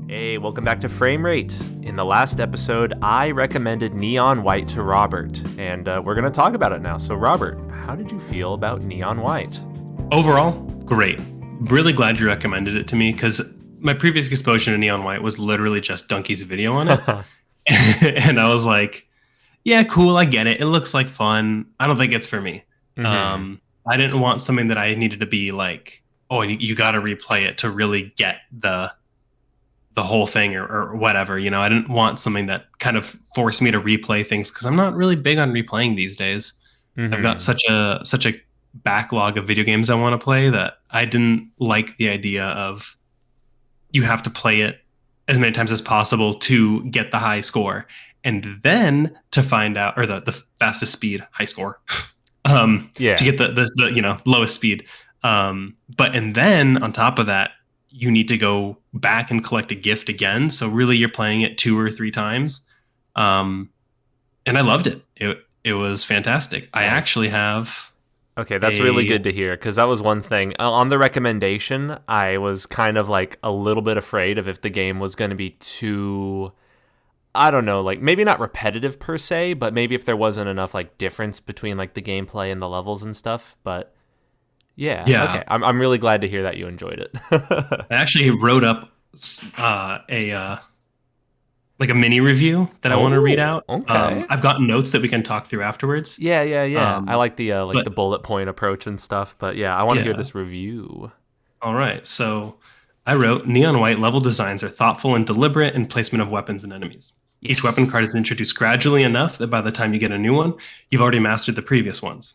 Hey, welcome back to Frame Rate. In the last episode, I recommended Neon White to Robert, and we're going to talk about it now. So, Robert, how did you feel about Neon White? Overall, great. Really glad you recommended it to me because my previous exposure to Neon White was literally just Donkey's video on it. And I was like, yeah, cool, I get it. It looks like fun. I don't think it's for me. I didn't want something that I needed to be like, oh, you got to replay it to really get the whole thing or whatever. You know, I didn't want something that kind of forced me to replay things because I'm not really big on replaying these days. I've got such a backlog of video games I want to play that I didn't like the idea of you have to play it as many times as possible to get the high score and then to find out, or the fastest speed high score, to get the lowest speed. And then on top of that, you need to go back and collect a gift again. So really you're playing it 2 or 3 times. And I loved it. It was fantastic. Nice. I actually have... Okay, that's really good to hear, because that was one thing. On the recommendation, I was kind of like a little bit afraid of if the game was going to be too, I don't know, like maybe not repetitive per se, but maybe if there wasn't enough like difference between like the gameplay and the levels and stuff. But yeah. Okay. I'm really glad to hear that you enjoyed it. I actually wrote up a mini review that I want to read out. Okay. I've got notes that we can talk through afterwards. Yeah. I like the the bullet point approach and stuff, but yeah, I want to hear this review. All right. So I wrote, Neon White level designs are thoughtful and deliberate in placement of weapons and enemies. Yes. Each weapon card is introduced gradually enough that by the time you get a new one, you've already mastered the previous ones.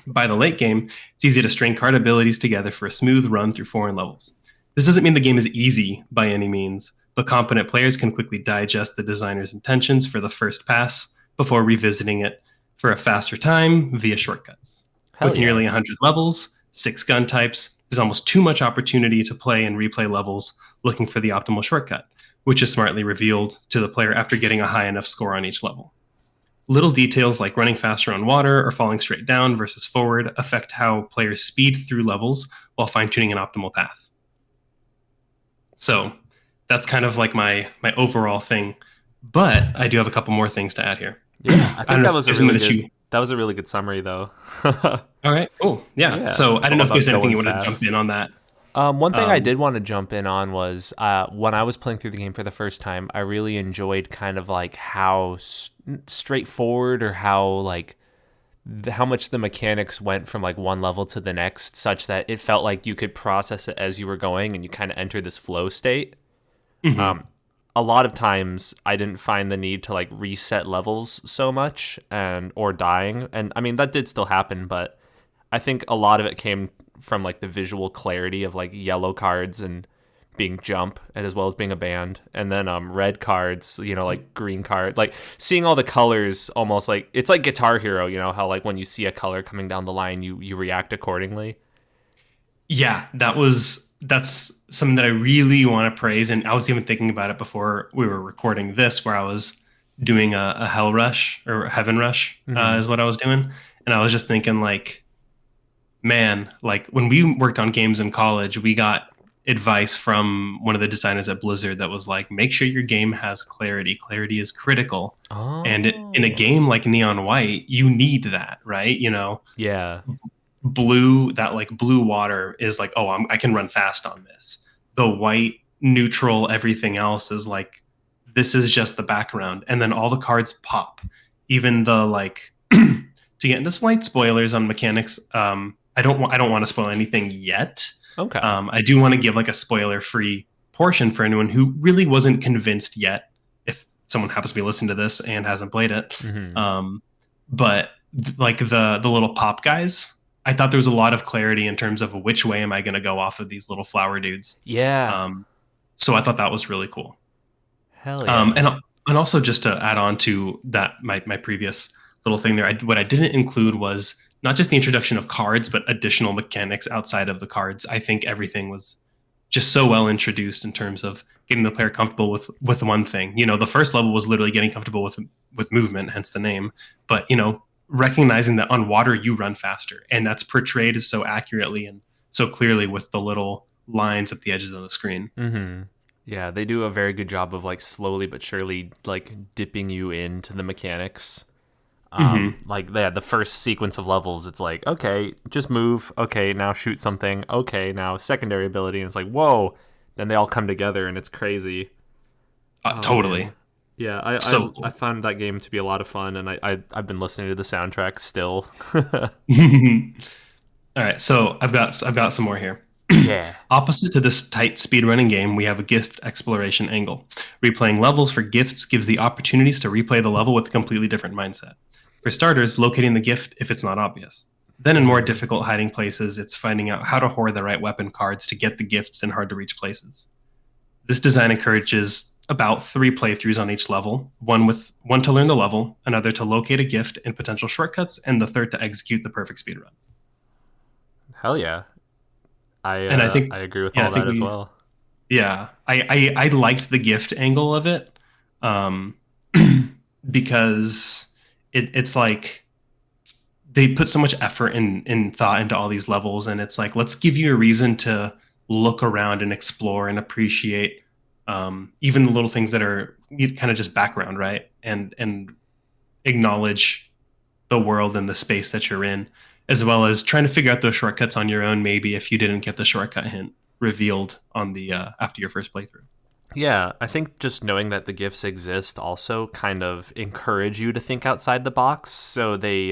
By the late game, it's easy to string card abilities together for a smooth run through foreign levels. This doesn't mean the game is easy by any means, but competent players can quickly digest the designer's intentions for the first pass before revisiting it for a faster time via shortcuts. With nearly 100 levels, 6 gun types, there's almost too much opportunity to play and replay levels looking for the optimal shortcut, which is smartly revealed to the player after getting a high enough score on each level. Little details like running faster on water or falling straight down versus forward affect how players speed through levels while fine-tuning an optimal path. So that's kind of like my overall thing, but I do have a couple more things to add here. Yeah, I think that was a really good summary, though. All right, cool. Yeah. So I don't know if there's anything you want to jump in on that. One thing I did want to jump in on was when I was playing through the game for the first time, I really enjoyed kind of like how straightforward or how much the mechanics went from like one level to the next, such that it felt like you could process it as you were going and you kind of enter this flow state. A lot of times I didn't find the need to like reset levels so much or dying. And I mean, that did still happen, but I think a lot of it came from like the visual clarity of like yellow cards and being jump, and as well as being a band, and then red cards, like green card, like seeing all the colors, almost like it's like Guitar Hero, how like when you see a color coming down the line, you react accordingly. Yeah, that's something that I really want to praise, and I was even thinking about it before we were recording this, where I was doing a Hell Rush or Heaven Rush is what I was doing, and I was just thinking like, man, like when we worked on games in college, we got advice from one of the designers at Blizzard that was like, make sure your game has clarity. Clarity is critical. And in a game like Neon White, you need that, right? Yeah. Blue water is like, I can run fast on this. The white neutral everything else is like, this is just the background, and then all the cards pop. Even the like to get into slight spoilers on mechanics, I don't want to spoil anything yet. Okay. I do want to give like a spoiler free portion for anyone who really wasn't convinced yet, if someone happens to be listening to this and hasn't played it. But like the little pop guys, I thought there was a lot of clarity in terms of which way am I going to go off of these little flower dudes. Yeah. So I thought that was really cool. Hell yeah. And also just to add on to that, my previous little thing there, what I didn't include was not just the introduction of cards, but additional mechanics outside of the cards. I think everything was just so well introduced in terms of getting the player comfortable with one thing. The first level was literally getting comfortable with movement, hence the name. But, recognizing that on water you run faster, and that's portrayed so accurately and so clearly with the little lines at the edges of the screen. Yeah, they do a very good job of like slowly but surely like dipping you into the mechanics. Hmm. Like the first sequence of levels, it's like, okay, just move. Okay, now shoot something. Okay, now secondary ability, and it's like, whoa. Then they all come together, and it's crazy. Oh Totally. man, yeah, So I cool. found that game to be a lot of fun, and I've been listening to the soundtrack still. All right, so I've got some more here. Yeah. Opposite to this tight speedrunning game, we have a gift exploration angle. Replaying levels for gifts gives the opportunities to replay the level with a completely different mindset. For starters, locating the gift if it's not obvious. Then, in more Mm. difficult hiding places, it's finding out how to hoard the right weapon cards to get the gifts in hard to reach places. This design encourages about 3 playthroughs on each level, one to learn the level, another to locate a gift and potential shortcuts, and the third to execute the perfect speedrun. Hell yeah, And I agree with yeah, I all think that as we, well. yeah, I liked the gift angle of it, um, because it's like they put so much effort and thought into all these levels, and it's like let's give you a reason to look around and explore and appreciate even the little things that are kind of just background, right? And acknowledge the world and the space that you're in, as well as trying to figure out those shortcuts on your own. Maybe if you didn't get the shortcut hint revealed on the after your first playthrough. Yeah, I think just knowing that the gifts exist also kind of encourage you to think outside the box. So they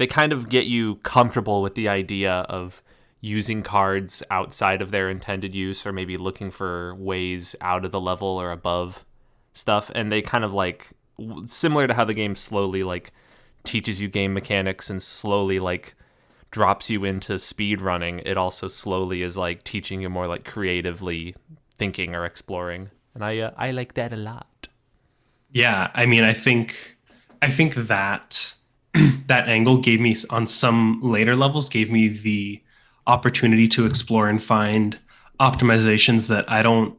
kind of get you comfortable with the idea of using cards outside of their intended use, or maybe looking for ways out of the level or above stuff. And they kind of like similar to how the game slowly like teaches you game mechanics and slowly like drops you into speed running, it also slowly is like teaching you more like creatively thinking or exploring. And I like that a lot. Yeah, I mean, I think that that angle gave me on some later levels gave me the opportunity to explore and find optimizations that I don't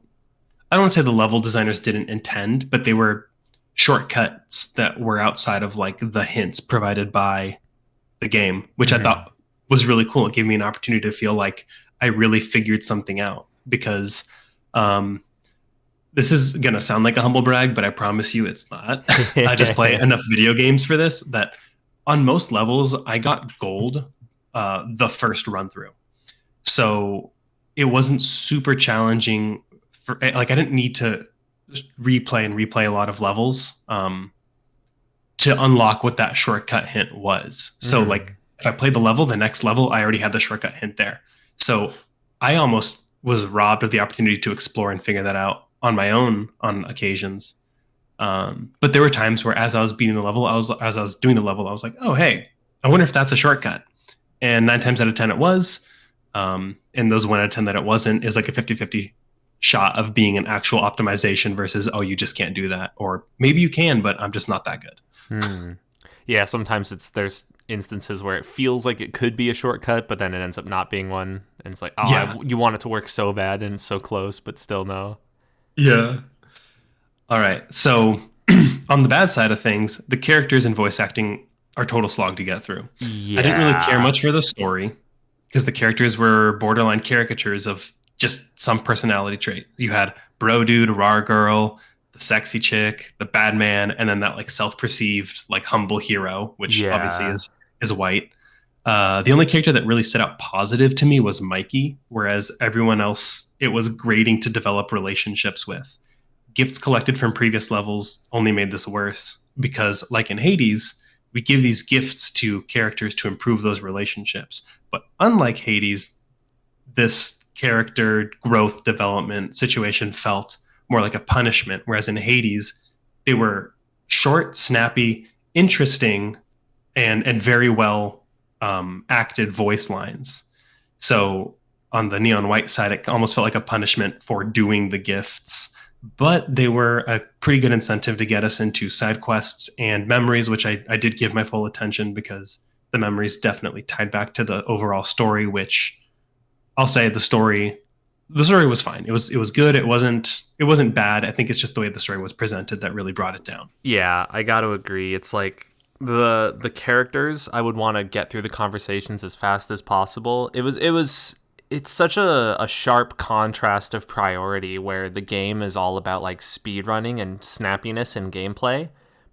want to say the level designers didn't intend, but they were shortcuts that were outside of like the hints provided by the game, which I Mm-hmm. thought was really cool. It gave me an opportunity to feel like I really figured something out because um, this is gonna sound like a humble brag, but I promise you it's not. I just play enough video games for this that on most levels I got gold the first run through. So it wasn't super challenging for like I didn't need to just replay a lot of levels to unlock what that shortcut hint was. So Mm-hmm. like if I played the level, the next level I already had the shortcut hint there. So I almost was robbed of the opportunity to explore and figure that out on my own on occasions. But there were times where as I was beating the level, as I was doing the level, I was like, oh hey, I wonder if that's a shortcut. And 9 times out of 10 it was. And those 1 out of 10 that it wasn't is like a 50-50 shot of being an actual optimization versus, oh, you just can't do that. Or maybe you can, but I'm just not that good. Hmm. Yeah, sometimes there's instances where it feels like it could be a shortcut, but then it ends up not being one, and it's like, oh, Yeah. you want it to work so bad, and it's so close, but still no. Yeah. All right. So on the bad side of things, the characters and voice acting are total slog to get through. I didn't really care Yeah. much for the story because the characters were borderline caricatures of just some personality trait. You had bro dude, rar girl, the sexy chick, the bad man, and then that like self-perceived like humble hero, which obviously Yeah. is white. The only character that really stood out positive to me was Mikey, whereas everyone else it was grating to develop relationships with. Gifts collected from previous levels only made this worse because, like in Hades, we give these gifts to characters to improve those relationships. But unlike Hades, this character growth development situation felt more like a punishment, whereas in Hades, they were short, snappy, interesting, and very well acted voice lines. So on the neon white side, it almost felt like a punishment for doing the gifts, but they were a pretty good incentive to get us into side quests and memories, which I did give my full attention because the memories definitely tied back to the overall story. Which I'll say the story was fine. It was good. It wasn't bad. I think it's just the way the story was presented that really brought it down. Yeah, I got to agree. It's like the characters, I would want to get through the conversations as fast as possible. It was it's such a sharp contrast of priority where the game is all about like speed running and snappiness and gameplay,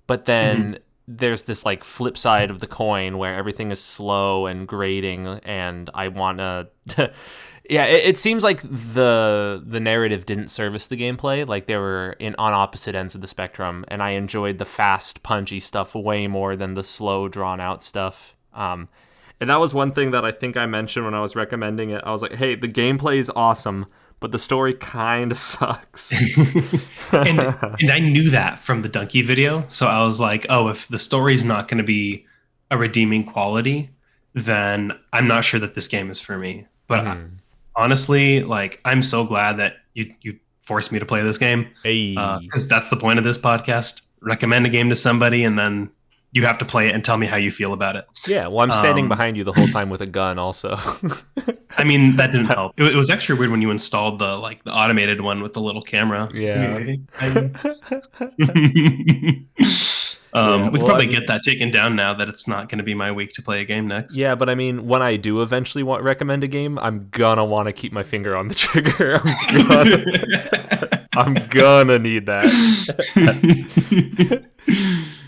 but Mhm. then there's this like flip side of the coin where everything is slow and grating, and I want to yeah, it seems like the narrative didn't service the gameplay. Like they were in on opposite ends of the spectrum, and I enjoyed the fast, punchy stuff way more than the slow, drawn out stuff. And that was one thing that I think I mentioned when I was recommending it. I was like, "Hey, the gameplay is awesome, but the story kind of sucks." And I knew that from the Donkey video, so I was like, oh, if the story's not going to be a redeeming quality, then I'm not sure that this game is for me. But Mhm. honestly, like I'm so glad that you forced me to play this game, Hey. because that's the point of this podcast. Recommend a game to somebody, and then you have to play it and tell me how you feel about it. Yeah, well, I'm standing Um, behind you the whole time with a gun, also. I mean, that didn't help. It was extra weird when you installed the automated one with the little camera. Give me Yeah. waving. I Yeah, we could well, I probably mean, get that taken down now that it's not going to be my week to play a game next. yeah, but I mean, when I do eventually recommend a game, I'm gonna want to keep my finger on the trigger. I'm gonna need that.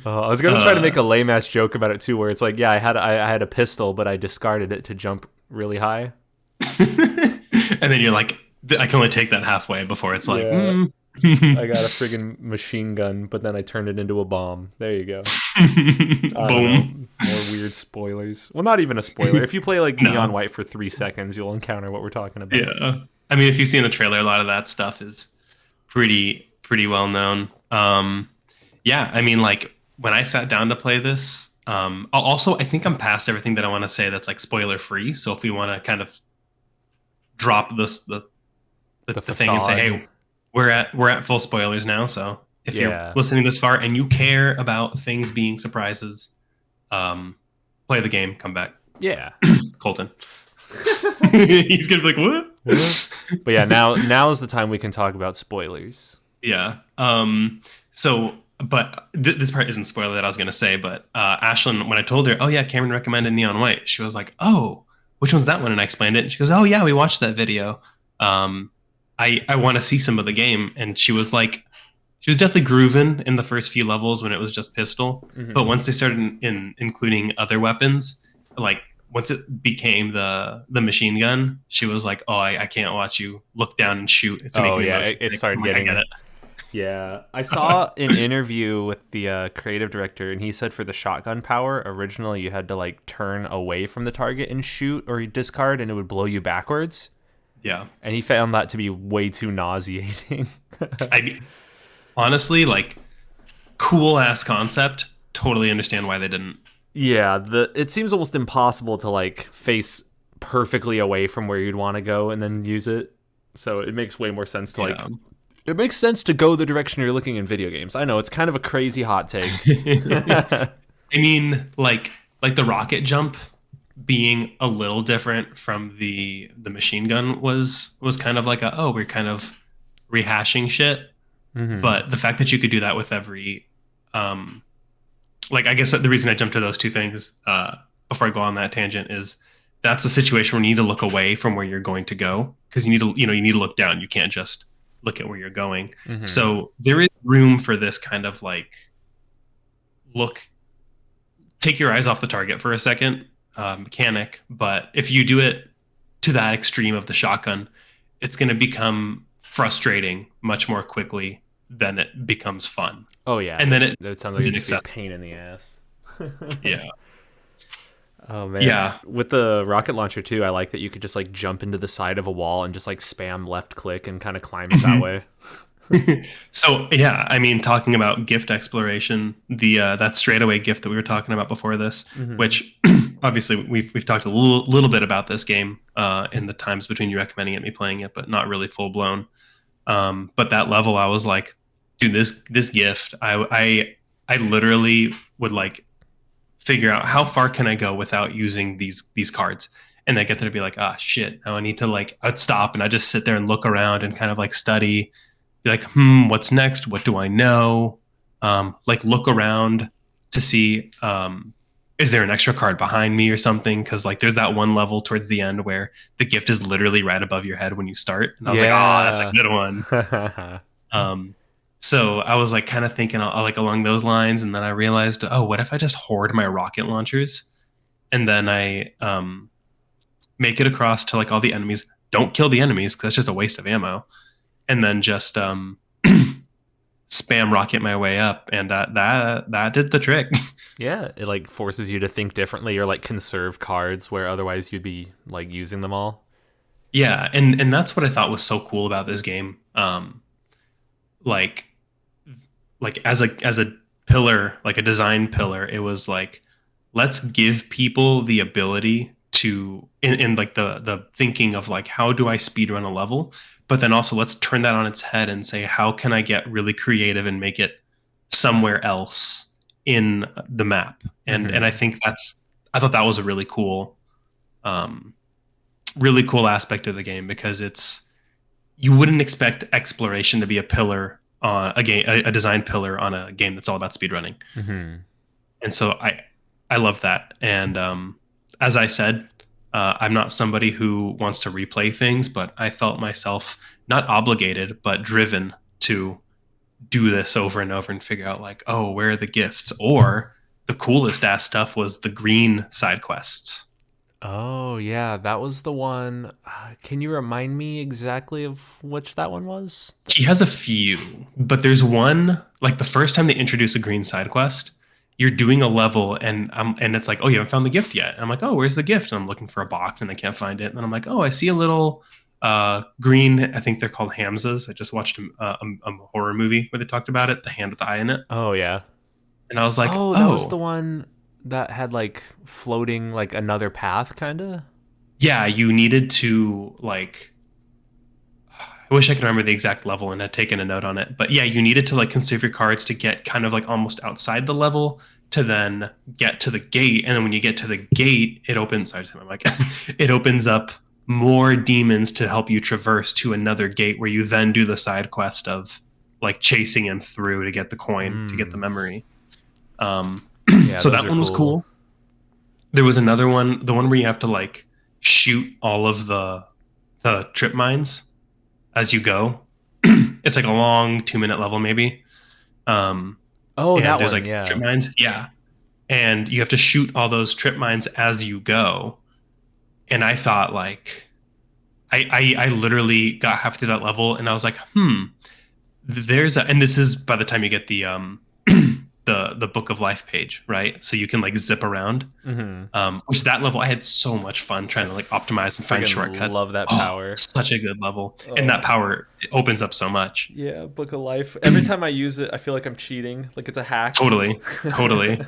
I was gonna try to make a lame ass joke about it too, where it's like, yeah, I had a pistol, but I discarded it to jump really high. And then you're like, I can only take that halfway before it's like, Yeah, I got a friggin' machine gun, but then I turned it into a bomb. There you go. I don't know. boom. More weird spoilers. Well, not even a spoiler. If you play like Neon No, White for 3 seconds, you'll encounter what we're talking about. yeah. I mean, if you've seen the trailer, a lot of that stuff is pretty well known. Yeah, I mean, like when I sat down to play this, also I think I'm past everything that I want to say that's like spoiler free. So if we want to kind of drop The the thing and say, facade. hey, we're at full spoilers now. So if you're Yeah. listening this far and you care about things being surprises, um, play the game, come back, Yeah. Colton. He's gonna be like, what? What? But yeah, now is the time we can talk about spoilers. Yeah. So, but this part isn't spoiler that I was gonna say, but Ashlyn, when I told her, oh yeah, Cameron recommended Neon White, she was like, oh, which one's that one? And I explained it. And she goes, oh yeah, we watched that video. Um, I want to see some of the game, and she was like, she was definitely grooving in the first few levels when it was just pistol, but Hmm. once they started including other weapons, like once it became the machine gun, she was like, "Oh, I can't watch you look down and shoot. It's Oh making me yeah, motion it sick." started I'm like, I get getting. it. Yeah, I saw an interview with the creative director, and he said for the shotgun power, originally you had to like turn away from the target and shoot or discard, and it would blow you backwards. Yeah, And he found that to be way too nauseating. I mean, honestly, like cool ass concept. Totally understand why they didn't. Yeah, the it seems almost impossible to like face perfectly away from where you'd want to go and then use it. So it makes way more sense to like Yeah. it makes sense to go the direction you're looking in video games. I know it's kind of a crazy hot take. I mean, like the rocket jump being a little different from the machine gun was kind of like a, oh, we're kind of rehashing shit. Hmm. But the fact that you could do that with every um like I guess the reason I jumped to those two things before I go on that tangent is that's a situation where you need to look away from where you're going to go, because you need to, you need to look down. You can't just look at where you're going. Hmm. So there is room for this kind of like look, take your eyes off the target for a second mechanic. But if you do it to that extreme of the shotgun, it's going to become frustrating much more quickly than it becomes fun. Oh yeah, And then it that sounds like is it'd an just be a accept. pain in the ass. Yeah. Oh man. Yeah. With the rocket launcher too, I like that you could just like jump into the side of a wall and just like spam left click and kind of climb it that way. So yeah, I mean, talking about gift exploration, the that straightaway gift that we were talking about before this, Hmm. which obviously we've talked a little bit about this game in the times between you recommending it and me playing it, but not really full blown. But that level, I was like, dude, this gift, I literally would like figure out how far can I go without using these cards. And I get there to be like, ah, shit. Now I need to like, I'd stop and I just sit there and look around and kind of like study, be like, what's next? What do I know? Like look around to see. is there an extra card behind me or something? Because like there's that one level towards the end where the gift is literally right above your head when you start, and I was like, oh, that's a Yeah. good one. Um, so I was like kind of thinking like along those lines, and then I realized, oh, what if I just hoard my rocket launchers, and then I make it across to like all the enemies. Don't kill the enemies because that's just a waste of ammo, and then just spam rocket my way up, and that did the trick. Yeah, it like forces you to think differently or like conserve cards where otherwise you'd be like using them all. Yeah, and that's what I thought was so cool about this game. Like as a pillar, like a design pillar, it was like let's give people the ability to in like the thinking of like how do I speed run a level, but then also let's turn that on its head and say how can I get really creative and make it somewhere else in the map. And I Mm-hmm. think I thought that was a um really cool aspect of the game because it's you wouldn't expect exploration to be a pillar on a game, a design pillar on a game that's all about speedrunning. Mm-hmm. And so I love that. And as I said, I'm not somebody who wants to replay things, but I felt myself not obligated, but driven to do this over and over and figure out like, oh, where are the gifts? Or the coolest ass stuff was the green side quests. Oh, yeah, that was the one. Can you remind me exactly of which that one was? She has a few, but there's one like the first time they introduce a green side quest, you're doing a level and it's like, oh, you haven't found the gift yet. And I'm like, oh, where's the gift? And I'm looking for a box and I can't find it. And then I'm like, oh, I see a little green. I think they're called Hamzas. I just watched a horror movie where they talked about it, the hand with the eye in it, Oh, yeah. and I was like, Oh, that was the oh, one that had like floating like another path kind of. yeah, you needed to like I wish I could remember the exact level and had taken a note on it. But yeah, you needed to like conserve your cards to get kind of like almost outside the level to then get to the gate. And then when you get to the gate, it opens. Sorry, I'm like, it opens up more demons to help you traverse to another gate where you then do the side quest of like chasing him through to get the coin to get the Mm. memory. Um, Yeah, so those that are one was cool. cool. There was another one, the one where you have to like shoot all of the trip mines as you go. It's like a long 2 minute level, maybe. Um, Oh, and that there's one, like trip yeah. mines. Yeah. And you have to shoot all those trip mines as you go. And I thought, like, I literally got half through that level and I was like, and this is by the time you get the, the Book of Life page, right? So you can like zip around. Mm-hmm. Which that level I had so much fun I trying to like optimize and find friggin' shortcuts. love that Oh, power. such a good level. And that Oh, power it opens up so much. yeah, Book of Life. Every time I use it, I feel like I'm cheating, like it's a hack. Totally. Totally.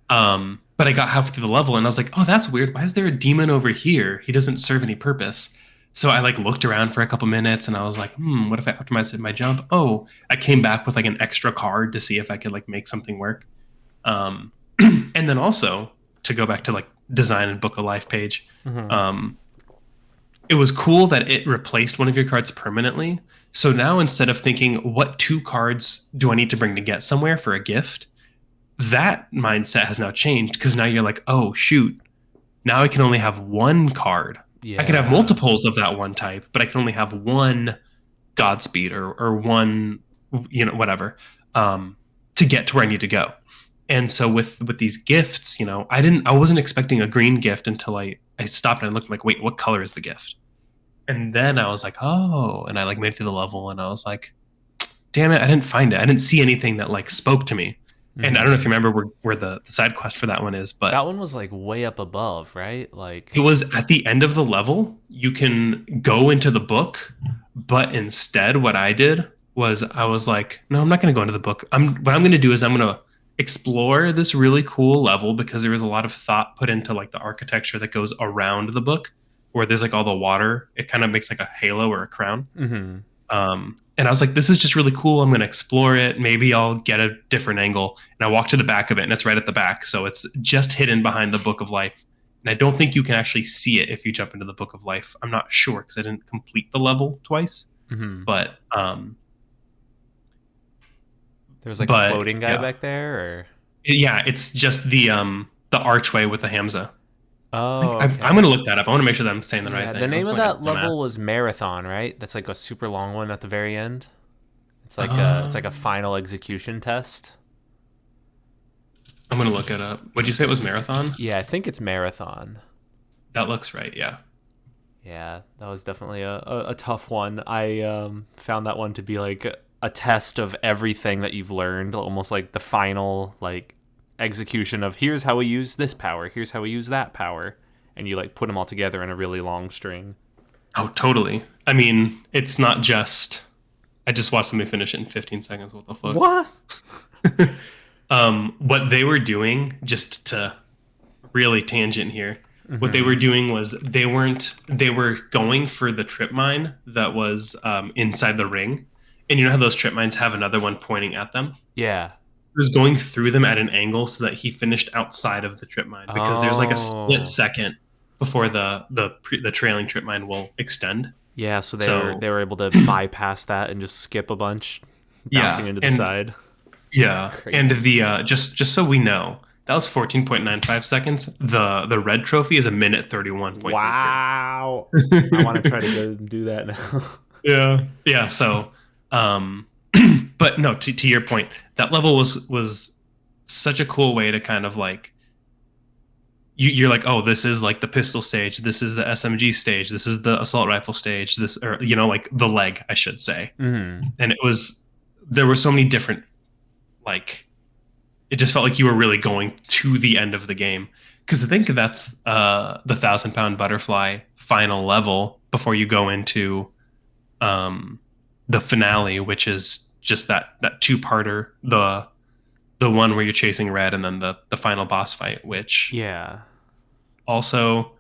But I got half through the level and I was like, oh, that's weird. Why is there a demon over here? He doesn't serve any purpose. So I like looked around for a couple minutes and I was like, what if I optimized my jump? Oh, I came back with like an extra card to see if I could like make something work. Um, and then also to go back to like design and Book of Life page, Mm-hmm. um, it was cool that it replaced one of your cards permanently. So now instead of thinking, what two cards do I need to bring to get somewhere for a gift? That mindset has now changed because now you're like, oh, shoot, now I can only have one card. I can have Yeah. multiples of that one type, but I can only have one Godspeed or one, whatever, to get to where I need to go. And so with these gifts, I wasn't expecting a green gift until I stopped and I looked like, wait, what color is the gift? And then I was like, oh, and I like made it through the level and I was like, damn it, I didn't find it. I didn't see anything that like spoke to me. And I don't know if Mm-hmm. you remember where the side quest for that one is, That but one was like way up above, right? it Like, was at the end of the level. You can go into the book, but instead, what I did was I was like, no, I'm not going to go into the book. What I'm going to do is I'm going to explore this really cool level because there was a lot of thought put into like the architecture that goes around the book, where there's like all the water. It kind of makes like a halo or a crown. mm-hmm. And I was like, this is just really cool. I'm going to explore it. Maybe I'll get a different angle. And I walked to the back of it, and it's right at the back. So it's just hidden behind the Book of Life. And I don't think you can actually see it if you jump into the Book of Life. I'm not sure because I didn't complete the level twice. Mm-hmm. But There was like a but floating guy yeah, back there, or yeah, it's just the the archway with the Hamza. Oh, I'm okay. gonna look that up. I want to make sure that I'm saying the right Yeah, the thing. I'm name just of like a that dumbass. level was Marathon, right? That's like a super long one at the very end. It's like a Um, final execution test. I'm gonna look it up. Would you say it was marathon? Yeah, I think it's Marathon. That looks right. Yeah. Yeah, that was definitely a tough one. I found that one to be like a test of everything that you've learned, almost like the final like execution of here's how we use this power, here's how we use that power, and you like put them all together in a really long string. Oh, totally. I mean, it's not just. I just watched somebody finish it in 15 seconds. What the fuck? What? What they were doing, just to really tangent here, what they Mm-hmm. were doing was they were going for the trip mine that was inside the ring, and you know how those trip mines have another one pointing at them. Yeah. He was going through them at an angle so that he finished outside of the trip mine because there's like a split Oh. second before the trailing trip mine will extend. Yeah, so So they were able to bypass that and just skip a bunch, bouncing yeah, into the and side. That's yeah, and crazy. the just so we know, that was 14.95 seconds. The red trophy is a minute 31.33. Wow. I want to try to go do that now. Yeah. Yeah. So, um, but no, to your point, that level was such a cool way to kind of like you're like, oh, this is like the pistol stage, this is the SMG stage, this is the assault rifle stage, this or like the leg, I should say. Hmm. And it was there were so many different like it just felt like you were really going to the end of the game because I think that's the 1,000 pound butterfly final level before you go into um, the finale, which is just that two-parter, the one where you're chasing Red, and then the final boss fight, which Yeah. also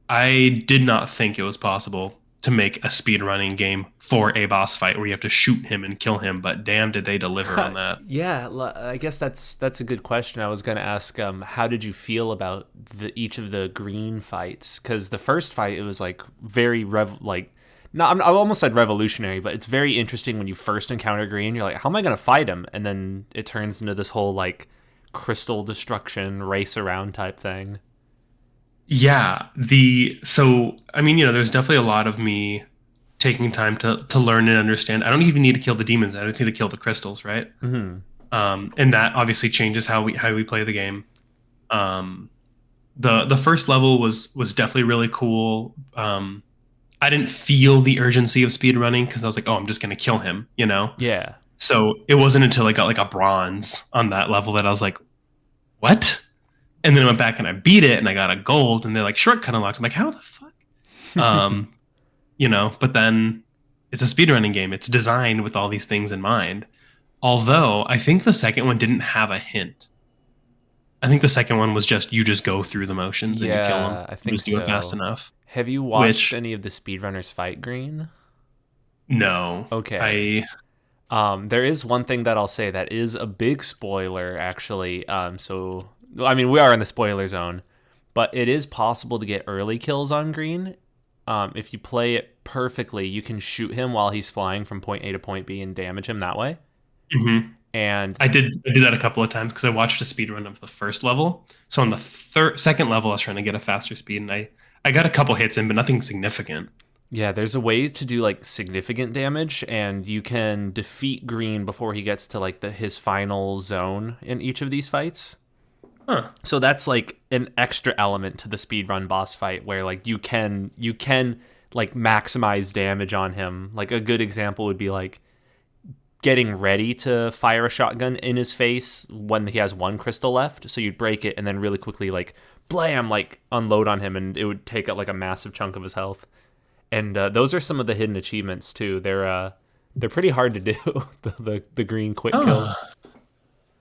I did not think it was possible to make a speed running game for a boss fight where you have to shoot him and kill him, but damn did they deliver on that. Yeah, I guess that's a good question. I was going to ask, how did you feel about each of the green fights? Because the first fight, it was like very like, no, I almost said revolutionary, but it's very interesting when you first encounter green. You're like, how am I going to fight him? And then it turns into this whole like crystal destruction race around type thing. Yeah, the so I mean, there's definitely a lot of me taking time to learn and understand. I don't even need to kill the demons. I just need to kill the crystals, right? Hmm. And that obviously changes how we play the game. Um, the first level was definitely really cool. I didn't feel the urgency of speed running because I was like, oh, I'm just gonna kill him, you know. Yeah. So it wasn't until I got like a bronze on that level that I was like, what? And then I went back and I beat it and I got a gold and they're like shortcut unlocked. I'm like, how the fuck? Um, but then it's a speedrunning game. It's designed with all these things in mind. Although I think the second one didn't have a hint. I think the second one was just you just go through the motions and you kill them. Yeah, I You think just do it fast so. enough. Have you watched Which any of the speedrunners fight green? no, Okay. I There is one thing that I'll say that is a big spoiler, actually. So I mean, we are in the spoiler zone, but it is possible to get early kills on green. If you play it perfectly, you can shoot him while he's flying from point A to point B and damage him that way. mhm. And I did that a couple of times because I watched a speed run of the first level. So on the second level, I was trying to get a faster speed, and I got a couple hits in, but nothing significant. yeah, there's a way to do like significant damage, and you can defeat green before he gets to like his final zone in each of these fights. Huh. So that's like an extra element to the speedrun boss fight where like you can like maximize damage on him. Like a good example would be like getting ready to fire a shotgun in his face when he has one crystal left. So you'd break it and then really quickly like blam, like unload on him, and it would take out like a massive chunk of his health. And those are some of the hidden achievements too. They're pretty hard to do. The green quick kills. Oh.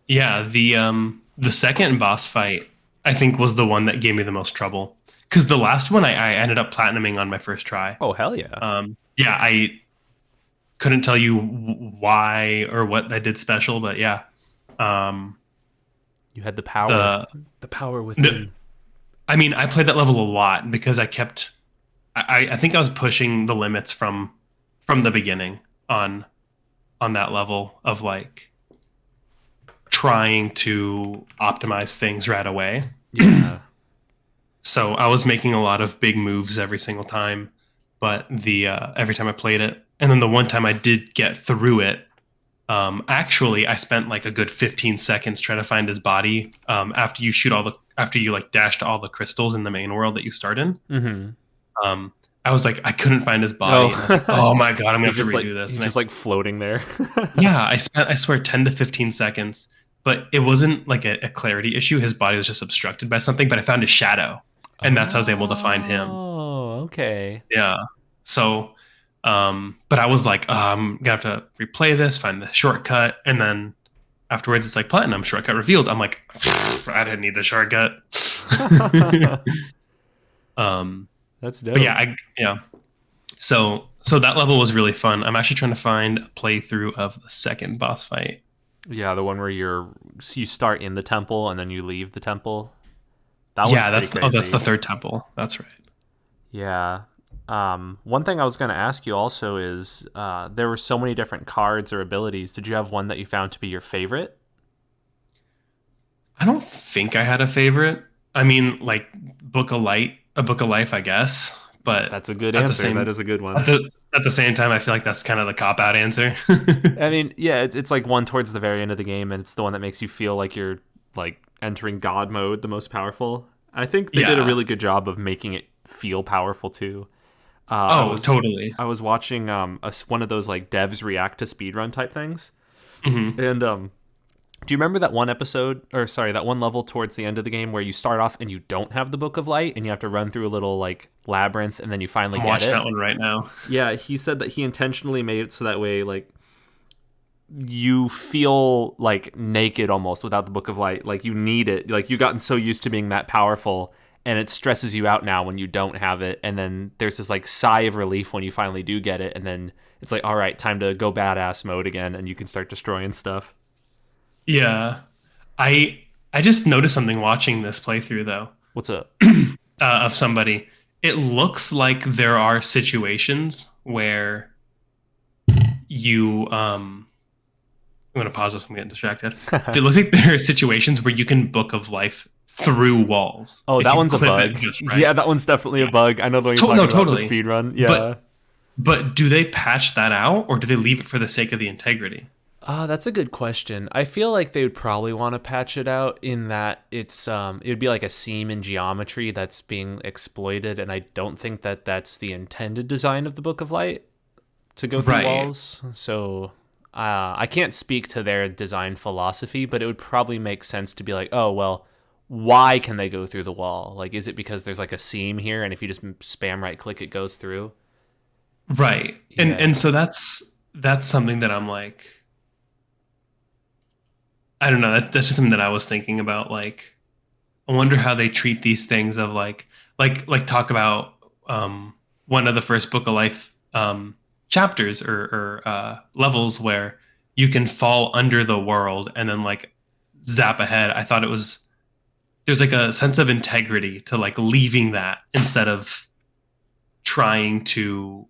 Yeah, the second boss fight I think was the one that gave me the most trouble because the last one I ended up platinuming on my first try. Oh hell yeah! Yeah, I couldn't tell you why or what I did special, but yeah, um, You had the power the within. I mean, I played that level a lot because I kept. I think I was pushing the limits from the beginning on that level of like trying to optimize things right away. Yeah. So I was making a lot of big moves every single time, but the every time I played it, and then the one time I did get through it, actually I spent like a good 15 seconds trying to find his body after you like dashed all the crystals in the main world that you start in. Mm-hmm. Um, I was like, I couldn't find his body, and I was like, Oh, oh my god, I'm gonna have to redo this. he's And just like floating there. yeah, I spent, I swear, 10 to 15 seconds, but it wasn't like a clarity issue. His body was just obstructed by something, but I found his shadow, and that's how I was able to find him. Oh, okay. Yeah. So, but I was like, I'm gonna have to replay this, find the shortcut, and then afterwards, it's like platinum shortcut revealed. I'm like, I didn't need the shortcut. um, That's but dope. yeah, yeah. So that level was really fun. I'm actually trying to find a playthrough of the second boss fight. Yeah, the one where you start in the temple and then you leave the temple. That one's Yeah, pretty that's the crazy. third temple. That's right. Yeah. One thing I was going to ask you also is there were so many different cards or abilities. Did you have one that you found to be your favorite? I don't think I had a favorite. I mean, like a book of life, I guess. But That's a good at the answer. That same is a good one. at the same time, I feel like that's kind of the cop out answer. I mean, yeah, it's like one towards the very end of the game, and it's the one that makes you feel like you're like entering God mode, the most powerful. I think they did a Yeah. really good job of making it feel powerful too. I Oh, was totally. I was watching one of those like devs react to speedrun type things, Hmm. and do you remember that one episode, or sorry, that one level towards the end of the game where you start off and you don't have the Book of Light, and you have to run through a little like labyrinth, and then you finally I'm get watching that it? one right now. Yeah, he said that he intentionally made it so that way like you feel like naked almost without the Book of Light. Like you need it. Like you've gotten so used to being that powerful, and it stresses you out now when you don't have it. And then there's this like sigh of relief when you finally do get it, and then it's like, all right, time to go badass mode again, and you can start destroying stuff. Yeah. I just noticed something watching this playthrough though, What's up? of somebody. It looks like there are situations where you I'm gonna pause this. I'm getting distracted. It looks like there are situations where you can book of life through walls Oh, if that you one's a clip it bug. just right. Yeah, that one's definitely a Yeah. bug. I know the one you're No, talking about, the totally. speed run. But Yeah. do they patch that out or do they leave it for the sake of the integrity? That's a good question. I feel like they would probably want to patch it out in that it would be like a seam in geometry that's being exploited, and I don't think that that's the intended design of the Book of Light to go through Right. walls. So I can't speak to their design philosophy, but it would probably make sense to be like, oh well, why can they go through the wall? Like, is it because there's like a seam here, and if you just spam right click, it goes through? Right. And Yeah. so that's something that I'm like, I don't know. That's just something that I was thinking about. Like, I wonder how they treat these things of like talk about one of the first Book of Life chapters or levels where you can fall under the world and then like zap ahead. I thought it was there's like a sense of integrity to like leaving that instead of trying to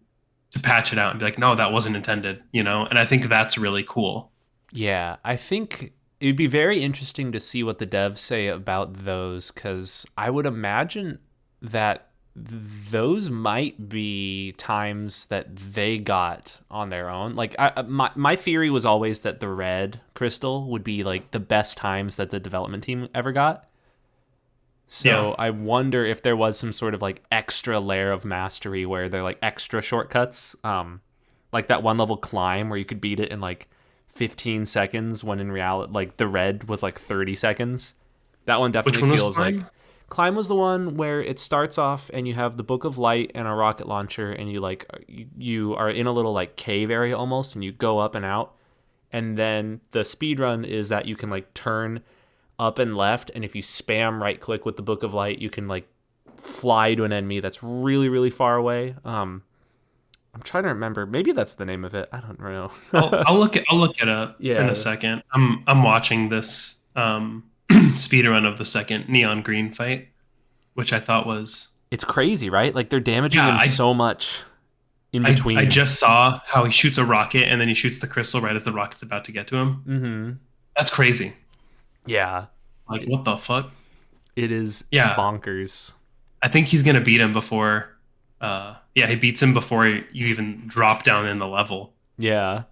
patch it out and be like, no, that wasn't intended, you know? And I think that's really cool. Yeah, I think it would be very interesting to see what the devs say about those, because I would imagine that those might be times that they got on their own. Like, my theory was always that the red crystal would be like the best times that the development team ever got. Yeah. So I wonder if there was some sort of like extra layer of mastery where they're like extra shortcuts. Like that one level climb where you could beat it in like 15 seconds when in reality like the red was like 30 seconds. That one Which definitely one was feels like Climb? climb was the one where it starts off and you have the Book of Light and a rocket launcher, and you like you are in a little like cave area almost, and you go up and out. And then the speed run is that you can like turn up and left, and if you spam right click with the Book of Light, you can like fly to an enemy that's really really far away. I'm trying to remember, maybe that's the name of it, I don't know. I'll look it up in a Yeah, second. I'm watching this speed run of the second neon green fight, which I thought was it's crazy, right? Like they're damaging yeah, him so much in I between. just saw how he shoots a rocket and then he shoots the crystal right as the rocket's about to get to him. Mm-hmm. That's crazy. Yeah. Like what the fuck? It is Yeah, bonkers. I think he's gonna beat him before. Yeah, he beats him before you even drop down in the level. Yeah,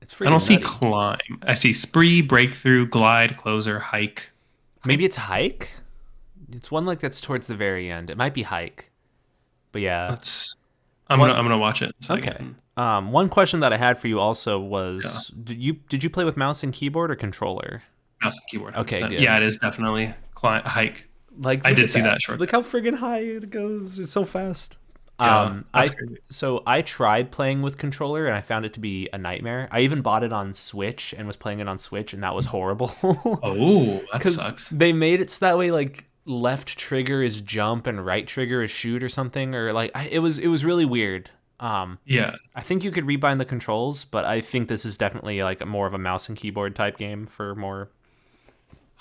it's I don't freaking see nutty. climb. I see spree, breakthrough, glide, closer, hike. Maybe it's hike. It's one like that's towards the very end. It might be hike, but yeah. Let's. One I'm gonna watch it in a okay. second. One question that I had for you also Yeah, was, did you play with mouse and keyboard or controller? mouse and keyboard, Okay, 100%. good. Yeah, it is definitely hike. Like, I look did at see that. that short. Look how friggin' high it goes. It's so fast. Yeah, that's I crazy. so I tried playing with controller and I found it to be a nightmare. I even bought it on Switch and was playing it on Switch and that was horrible. Oh, that Because sucks. they made it so that way like left trigger is jump and right trigger is shoot or something, or like it was really weird. Yeah, I think you could rebind the controls, but I think this is definitely like more of a mouse and keyboard type game for more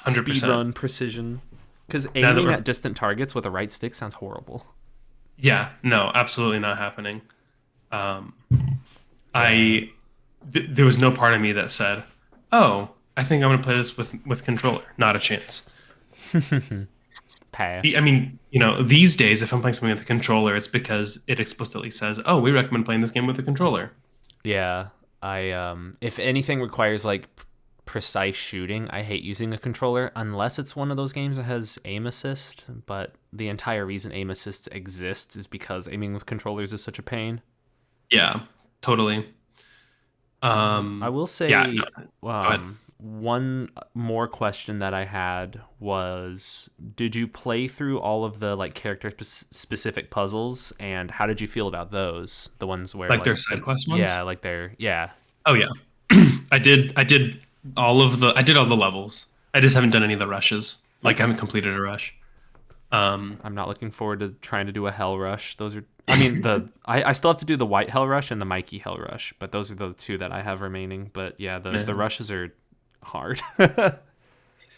100%. speedrun precision. Because Now that aiming we're at distant targets with a right stick sounds horrible. Yeah, no, absolutely not happening. Um, Yeah. there was no part of me that said, "Oh, I think I'm going to play this with controller." Not a chance. I Pass. mean, these days, if I'm playing something with a controller, it's because it explicitly says, "Oh, we recommend playing this game with a controller." Yeah. If anything requires like precise shooting, I hate using a controller unless it's one of those games that has aim assist, but the entire reason aim assist exists is because aiming with controllers is such a pain. Yeah, totally. I will Yeah, no, say, go ahead. one more question that I had was, did you play through all of the like character specific puzzles, and how did you feel about those? The ones where Like like, their side quest yeah, ones. like they're yeah. Oh yeah, I did I did all the levels. I just haven't done any of the rushes. Like I Okay. haven't completed a rush. Um, I'm not looking forward to trying to do a Hell Rush. Those are, I mean, I still have to do the White Hell Rush and the Mikey Hell Rush, but those are the two that I have remaining. But yeah, the man. rushes are hard.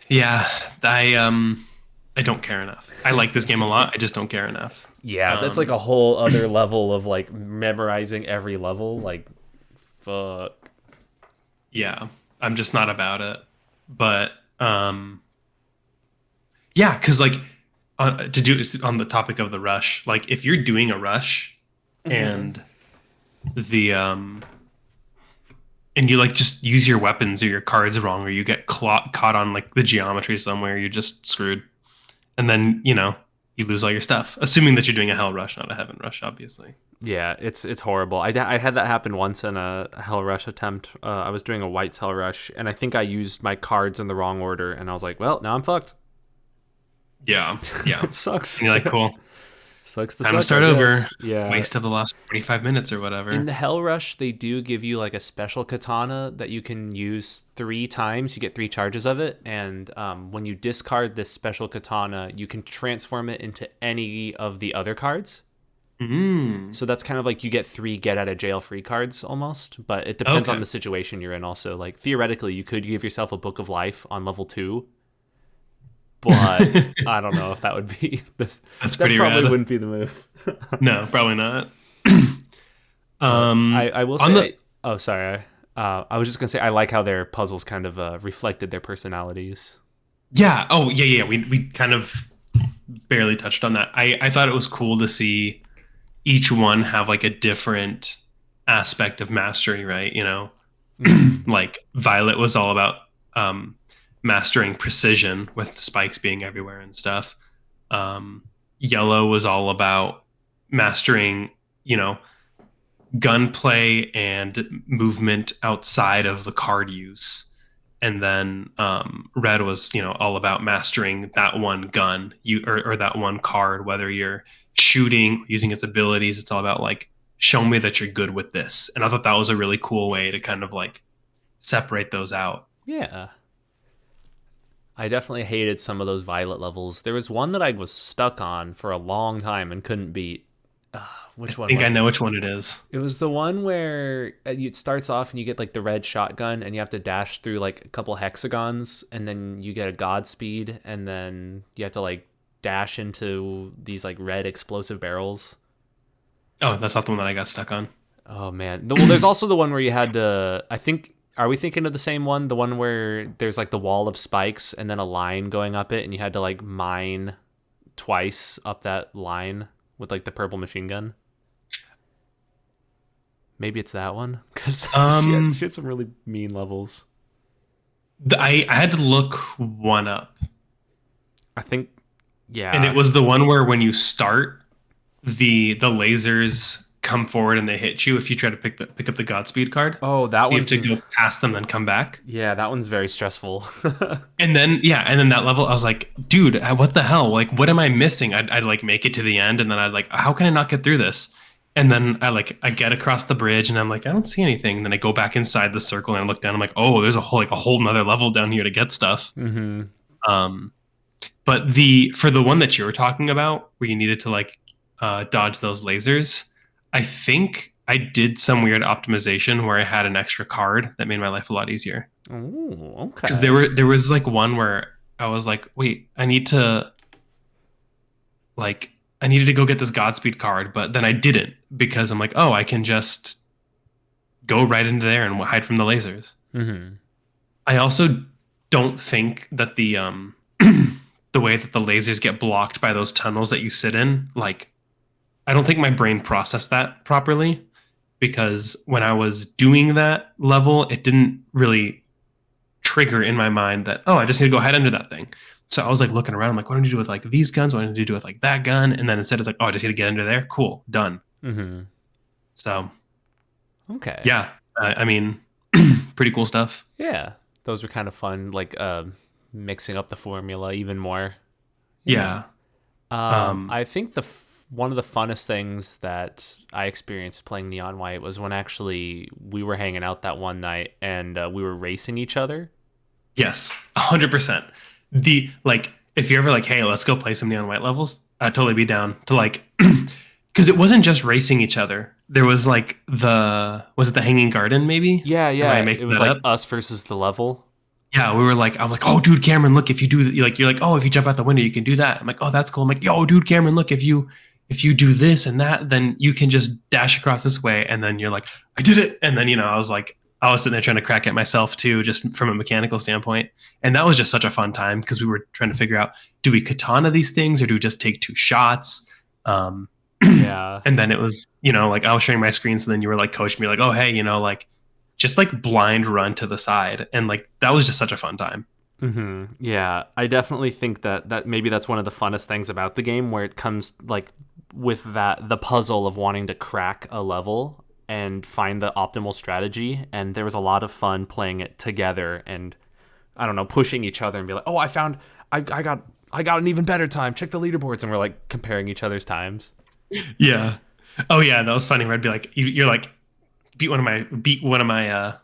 Yeah, I don't care enough. I like this game a lot. I just don't care enough. Yeah, that's like Um, a whole other level of like memorizing every level. Like, fuck. yeah, I'm just not about it. But yeah, because like to do on the topic of the rush, like if you're doing a rush Hmm. and the and you like just use your weapons or your cards wrong, or you get caught on like the geometry somewhere, you're just screwed. And then you lose all your stuff, assuming that you're doing a hell rush, not a heaven rush, obviously. Yeah, it's horrible. I had that happen once in a Hell Rush attempt. I was doing a White's Hell Rush, and I think I used my cards in the wrong order, and I was like, well, now I'm fucked. Yeah, yeah. It sucks. And you're like, cool, Sucks to time to suck, I start over. guess. Yeah. Waste of the last 45 minutes or In whatever. the Hell Rush, they do give you like a special katana that you can use 3 times. You get 3 charges of it, and when you discard this special katana, you can transform it into any of the other cards. Mm. So that's kind of like you get 3 get out of jail free cards almost, but it depends on Okay. the situation you're in. Also, like theoretically, you could give yourself a book of life on level 2, but I don't know if that would be this. That's That pretty probably rad. wouldn't be the move. No, probably not. But I will On say, the oh, sorry. I was just gonna say I like how their puzzles kind of reflected their personalities. Yeah. Oh, yeah, yeah. We kind of barely touched on that. I thought it was cool to see each one have like a different aspect of mastery, right? Hmm. Like Violet was all about um, mastering precision with the spikes being everywhere and stuff. Yellow was all about mastering, you know, gunplay and movement outside of the card use. And then red was, all about mastering that one gun, or that one card, whether you're shooting, using its abilities. It's all about like, show me that you're good with this. And I thought that was a really cool way to kind of like separate those out. Yeah, I definitely hated some of those violet levels. There was one that I was stuck on for a long time and couldn't beat. I Which one think I was know it? which one it is. It was the one where it starts off and you get like the red shotgun and you have to dash through like a couple hexagons and then you get a Godspeed and then you have to like dash into these like red explosive barrels. Oh, that's not the one that I got stuck on. Oh man. Well, there's also the one where you had to. I think Are we thinking of the same one? The one where there's like the wall of spikes and then a line going up it, and you had to like mine twice up that line with like the purple machine gun? Maybe it's that one because she had some really mean levels. I had to look one up, I think, and it yeah. was the one where when you start, the lasers come forward and they hit you if you try to pick up the Godspeed card. Oh, that So you have one's to go past them and come back. yeah, that one's very stressful. And then that level, I was like, dude, what the hell? Like, what am I missing? I'd like make it to the end, and then I'd like, how can I not get through this? And then I get across the bridge, and I'm like, I don't see anything. And then I go back inside the circle and I look down. I'm like, oh, there's a whole nother level down here to get stuff. Hmm. Um, but for the one that you were talking about, where you needed to like dodge those lasers, I think I did some weird optimization where I had an extra card that made my life a lot easier. Oh, Because okay. there was like one where I was like, wait, I needed to go get this Godspeed card, but then I didn't because I'm like, oh, I can just go right into there and hide from the lasers. Hmm. I also don't think that the the way that the lasers get blocked by those tunnels that you sit in, like I don't think my brain processed that properly because when I was doing that level, it didn't really trigger in my mind that, oh, I just need to go head into that thing. So I was like looking around, I'm like, what do I need to do with like these guns? What do I need to do with like that gun? And then instead it's like, oh, I just need to get into there. Cool, done. Hmm. So Okay. yeah, I mean, pretty cool stuff. Yeah, those were kind of fun. Like mixing up the formula even more. Yeah. Yeah. Um, I think one of the funnest things that I experienced playing Neon White was when actually we were hanging out that one night and we were racing each other. yes, 100%. The like, if you're ever like, hey, let's go play some Neon White levels, I'd totally be down to like, because it wasn't just racing each other. There was like was it the Hanging Garden maybe? Yeah, Am I yeah. It making was that like up? us versus the level. Yeah, we were like, I'm like, oh, dude, Cameron, look, if you do, you're like, oh, if you jump out the window, you can do that. I'm like, oh, that's cool. I'm like, yo, dude, Cameron, look, if you do this and that, then you can just dash across this way. And then you're like, I did it. And then, I was sitting there trying to crack at myself too, just from a mechanical standpoint. And that was just such a fun time because we were trying to figure out, do we katana these things or do we just take two shots? Um, Yeah. and then it was, like I was sharing my screen. So then you were like coaching me like, oh, hey, like just like blind run to the side. And like, that was just such a fun time. Hmm. Yeah, I definitely think that maybe that's one of the funnest things about the game, where it comes like with that the puzzle of wanting to crack a level and find the optimal strategy. And there was a lot of fun playing it together, and I don't know, pushing each other and be like, oh, I got an even better time. Check the leaderboards, and we're like comparing each other's times. Yeah. Oh yeah, that was funny. Where I'd be like, you're like, beat one of my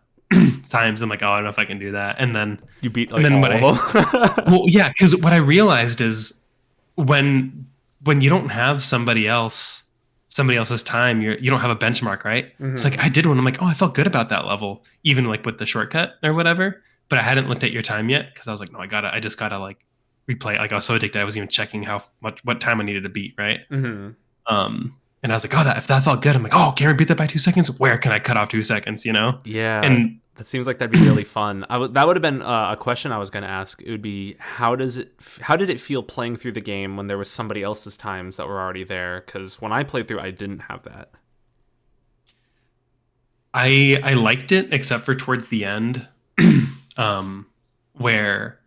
times. I'm like, oh, I don't know if I can do that. You beat And like then all of them. well, yeah, because what I realized is when you don't have somebody else's time, you don't have a benchmark, right? It's Hmm. like I did one. I'm like, oh, I felt good about that level, even like with the shortcut or whatever. But I hadn't looked at your time yet because I was like, no, I just gotta like replay. Like I was so addicted, I was even checking what time I needed to beat, right? Hmm. And I was like, oh, if that felt good, I'm like, oh, Karen beat that by 2 seconds. Where can I cut off 2 seconds? Yeah, And that seems like that'd be really fun. That would have been a question I was going to ask. It would be how did it feel playing through the game when there was somebody else's times that were already there? Because when I played through, I didn't have that. I liked it except for towards the end, um, where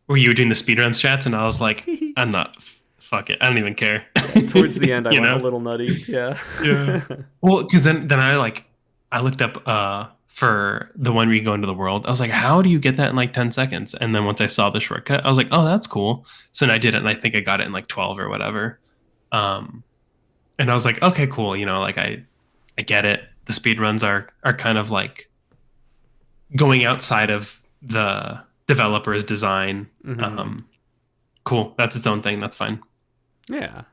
you were doing the speedrun strats, and I was like, I'm not. Fuck it, I don't even care. Towards the end, I you went a know? little nutty. Yeah. Yeah. Well, because then I looked up for the one where you go into the world. I was like, how do you get that in like 10 seconds? And then once I saw the shortcut, I was like, oh, that's cool. So then I did it, and I think I got it in like 12 or whatever. Um, and I was like, okay, cool. Like I get it. The speed runs are kind of like going outside of the developer's design. Hmm. Cool. That's its own thing. That's fine. Yeah.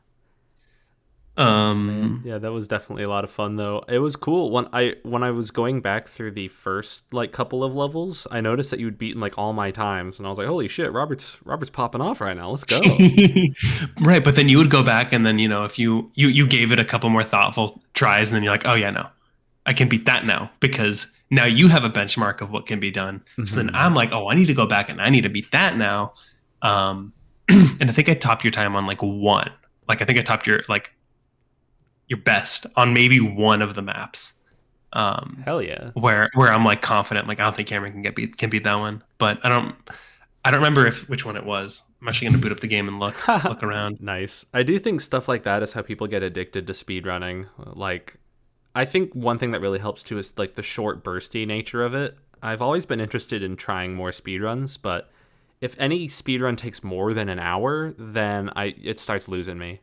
Man, Um, yeah, that was definitely a lot of fun though. It was cool when I was going back through the first like couple of levels, I noticed that you'd beaten like all my times, and I was like, "Holy shit, Robert's popping off right now. Let's go." right. But then you would go back and then, if you gave it a couple more thoughtful tries and then you're like, oh yeah, no, I can beat that now because now you have a benchmark of what can be done. So then Hmm. I'm like, oh, I need to go back and I need to beat that now. And I think I topped your time on like one. Like I think I topped your best on maybe one of the maps. Hell yeah. Where I'm like confident, like I don't think Cameron can beat that one. But I don't remember if which one it was. I'm actually gonna boot up the game and look around. Nice. I do think stuff like that is how people get addicted to speedrunning. Like, I think one thing that really helps too is like the short, bursty nature of it. I've always been interested in trying more speedruns, but if any speedrun takes more than an hour, then it starts losing me.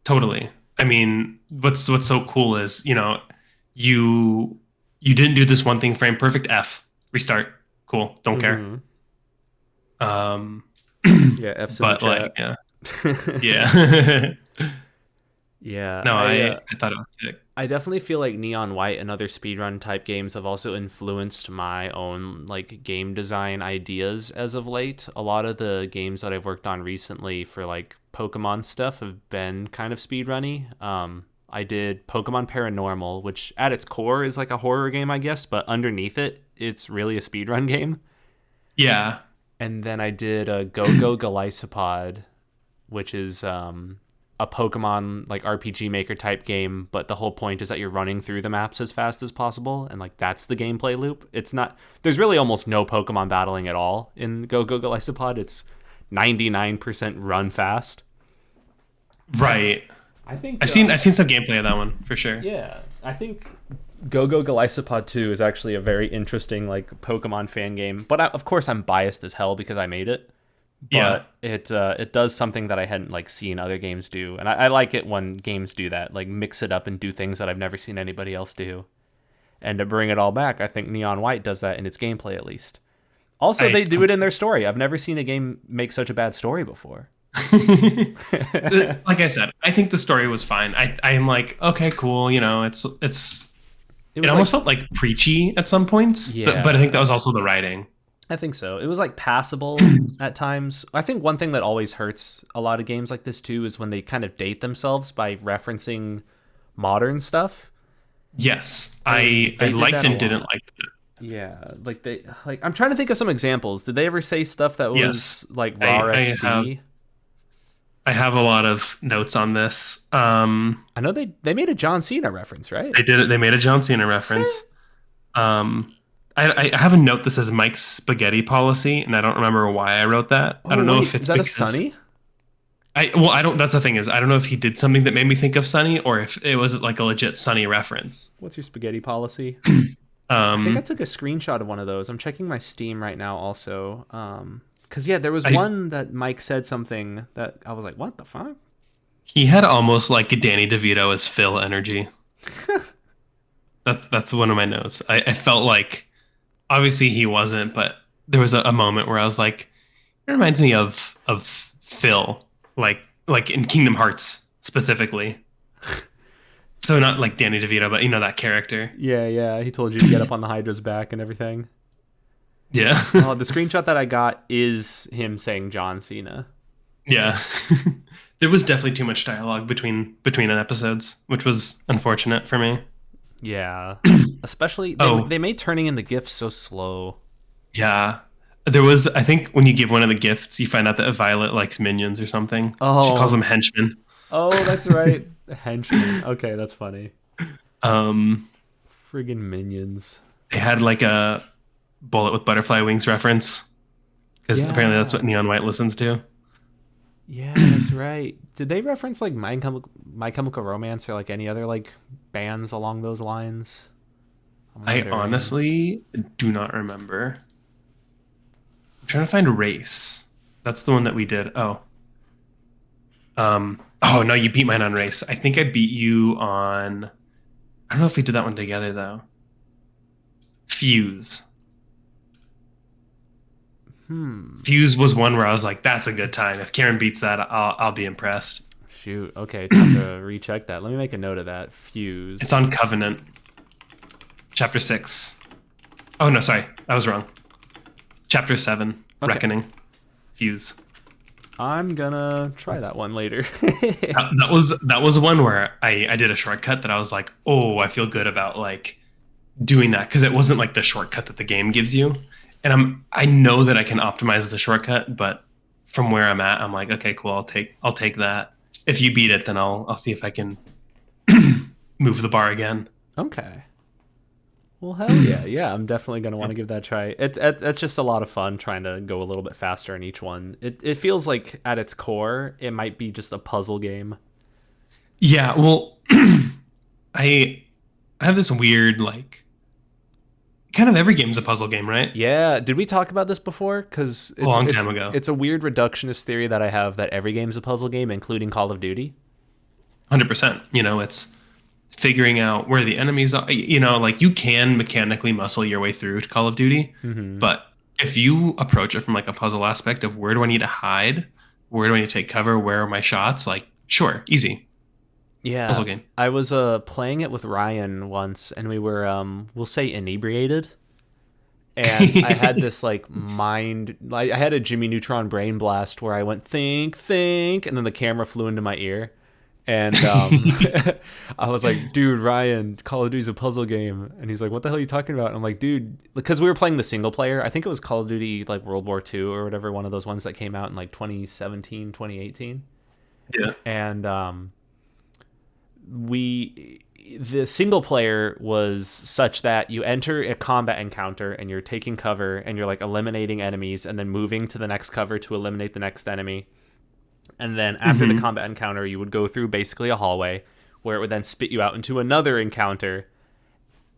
Totally. I mean, what's so cool is, you didn't do this one thing frame perfect. F. Restart. Cool. Don't care. Hmm. Um Yeah, F's in the but like chat. yeah. Yeah. Yeah, No, I thought it was sick. I definitely feel like Neon White and other speedrun type games have also influenced my own like game design ideas as of late. A lot of the games that I've worked on recently for like Pokemon stuff have been kind of speedrunny. I did Pokemon Paranormal, which at its core is like a horror game, I guess, but underneath it, it's really a speedrun game. Yeah. And then I did a Go Go Golisopod, which is a Pokemon like RPG Maker type game, but the whole point is that you're running through the maps as fast as possible, and like that's the gameplay loop. It's not there's really almost no Pokemon battling at all in Go Go Golisopod. It's 99% run fast. Right. I think I've seen some gameplay of that one for sure. yeah, I think Go Go Golisopod 2 is actually a very interesting like Pokemon fan game, but of course I'm biased as hell because I made it. Yeah. But it does something that I hadn't like seen other games do, and I like it when games do that, like mix it up and do things that I've never seen anybody else do. And to bring it all back, I think Neon White does that in its gameplay at least. Also, I they do it in their story. I've never seen a game make such a bad story before. Like I said, I think the story was fine. I am like, okay, cool. It It was almost like felt like preachy at some points, but I think that yeah, was also the writing. I think so. It was like passable at times. I think one thing that always hurts a lot of games like this too is when they kind of date themselves by referencing modern stuff. Yes, I They did liked that a and didn't lot. like it. Yeah, like I'm trying to think of some examples. Did they ever say stuff that was Yes, like I raw I have XD? I have a lot of notes on this. I know they made a John Cena reference, right? They did it. They made a John Cena reference. Um, I have a note that says Mike's spaghetti policy, and I don't remember why I wrote that. I Oh don't know wait, if is it's that a because Sunny? I don't. That's the thing is I don't know if he did something that made me think of Sunny, or if it was like a legit Sunny reference. What's your spaghetti policy? I think I Um, took a screenshot of one of those. I'm checking my Steam right now also. Cause yeah, there was I one that Mike said something that I was like, what the fuck? He had almost like Danny DeVito as Phil energy. That's one of my notes. I felt like obviously he wasn't, but there was a moment where I was like, it reminds me of Phil, like in Kingdom Hearts specifically. So not like Danny DeVito, but that character. Yeah, yeah. He told you to get up on the Hydra's back and everything. Yeah. Oh, the screenshot that I got is him saying John Cena. Yeah. There was definitely too much dialogue between episodes, which was unfortunate for me. Yeah. Especially Oh, they made turning in the gifts so slow. yeah. There was, I think, when you give one of the gifts, you find out that Violet likes minions or something. She calls Oh. them henchmen. Oh, that's right. Henchman. Okay, that's funny. Um, Friggin' minions. they had like a bullet with butterfly wings reference because apparently that's Yeah. what Neon White listens to. Yeah, that's right. Did they reference like My Chemical Romance or like any other like bands along those lines? I'm I wondering. honestly do not remember. I'm trying to find a race. That's the one that we did. Oh no, you beat mine on race. I think I beat you on. I don't know if we did that one together though. Fuse. Hmm. Fuse was one where I was like, "That's a good time. If Karen beats that, I'll be impressed." Shoot. Okay, time to recheck that. Let me make a note of that. It's Fuse. on Covenant, chapter 6. Oh no, sorry, I was wrong. Chapter 7, Okay. Reckoning, Fuse. I'm gonna try that one later. That was one where I did a shortcut that I was like, oh, I feel good about like doing that because it wasn't like the shortcut that the game gives you. And I know that I can optimize the shortcut, but from where I'm at, I'm like, okay, cool, I'll take that. If you beat it, then I'll see if I can move the bar again. Okay. Well, hell yeah, yeah. I'm definitely gonna want to give that a try. It's just a lot of fun trying to go a little bit faster in each one. It feels like at its core, it might be just a puzzle game. Yeah, well, I I have this weird like kind of every game's a puzzle game, right? Yeah. Did we talk about this before? Because A long time ago. it's a weird reductionist theory that I have that every game's a puzzle game, including Call of Duty. 100%. It's figuring out where the enemies are. Like you can mechanically muscle your way through to Call of Duty, Mm-hmm. but if you approach it from like a puzzle aspect of where do I need to hide, where do I need to take cover, where are my shots, like sure, easy Yeah. puzzle game. I was playing it with Ryan once, and we were we'll say inebriated. And I had this like I had a Jimmy Neutron brain blast where I went think, and then the camera flew into my ear, and I was like, dude, Ryan, Call of Duty's a puzzle game, and he's like, what the hell are you talking about? And I'm like, dude, because we were playing the single player. I think it was Call of Duty like World War II or whatever, one of those ones that came out in like 2017, 2018, Yeah. and we the single player was such that you enter a combat encounter and you're taking cover and you're like eliminating enemies and then moving to the next cover to eliminate the next enemy. And then after the Hmm. combat encounter, you would go through basically a hallway where it would then spit you out into another encounter.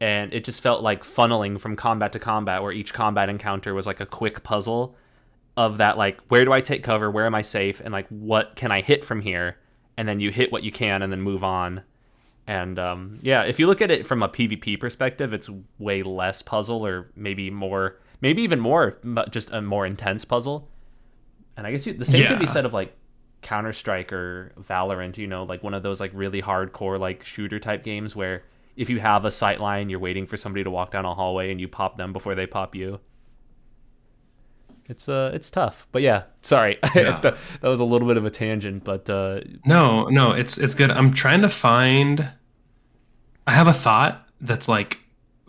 And it just felt like funneling from combat to combat, where each combat encounter was like a quick puzzle of that, like, where do I take cover? Where am I safe? And like, what can I hit from here? And then you hit what you can and then move on. And yeah, if you look at it from a PvP perspective, it's way less puzzle, or maybe even more, but just a more intense puzzle. And I guess the same could be Yeah. said of like Counter Strike or Valorant. Like one of those like really hardcore like shooter type games where if you have a sight line, you're waiting for somebody to walk down a hallway and you pop them before they pop you. It's tough, but yeah. Sorry, Yeah. that was a little bit of a tangent, but No, it's good. I'm trying to find. I have a thought that's like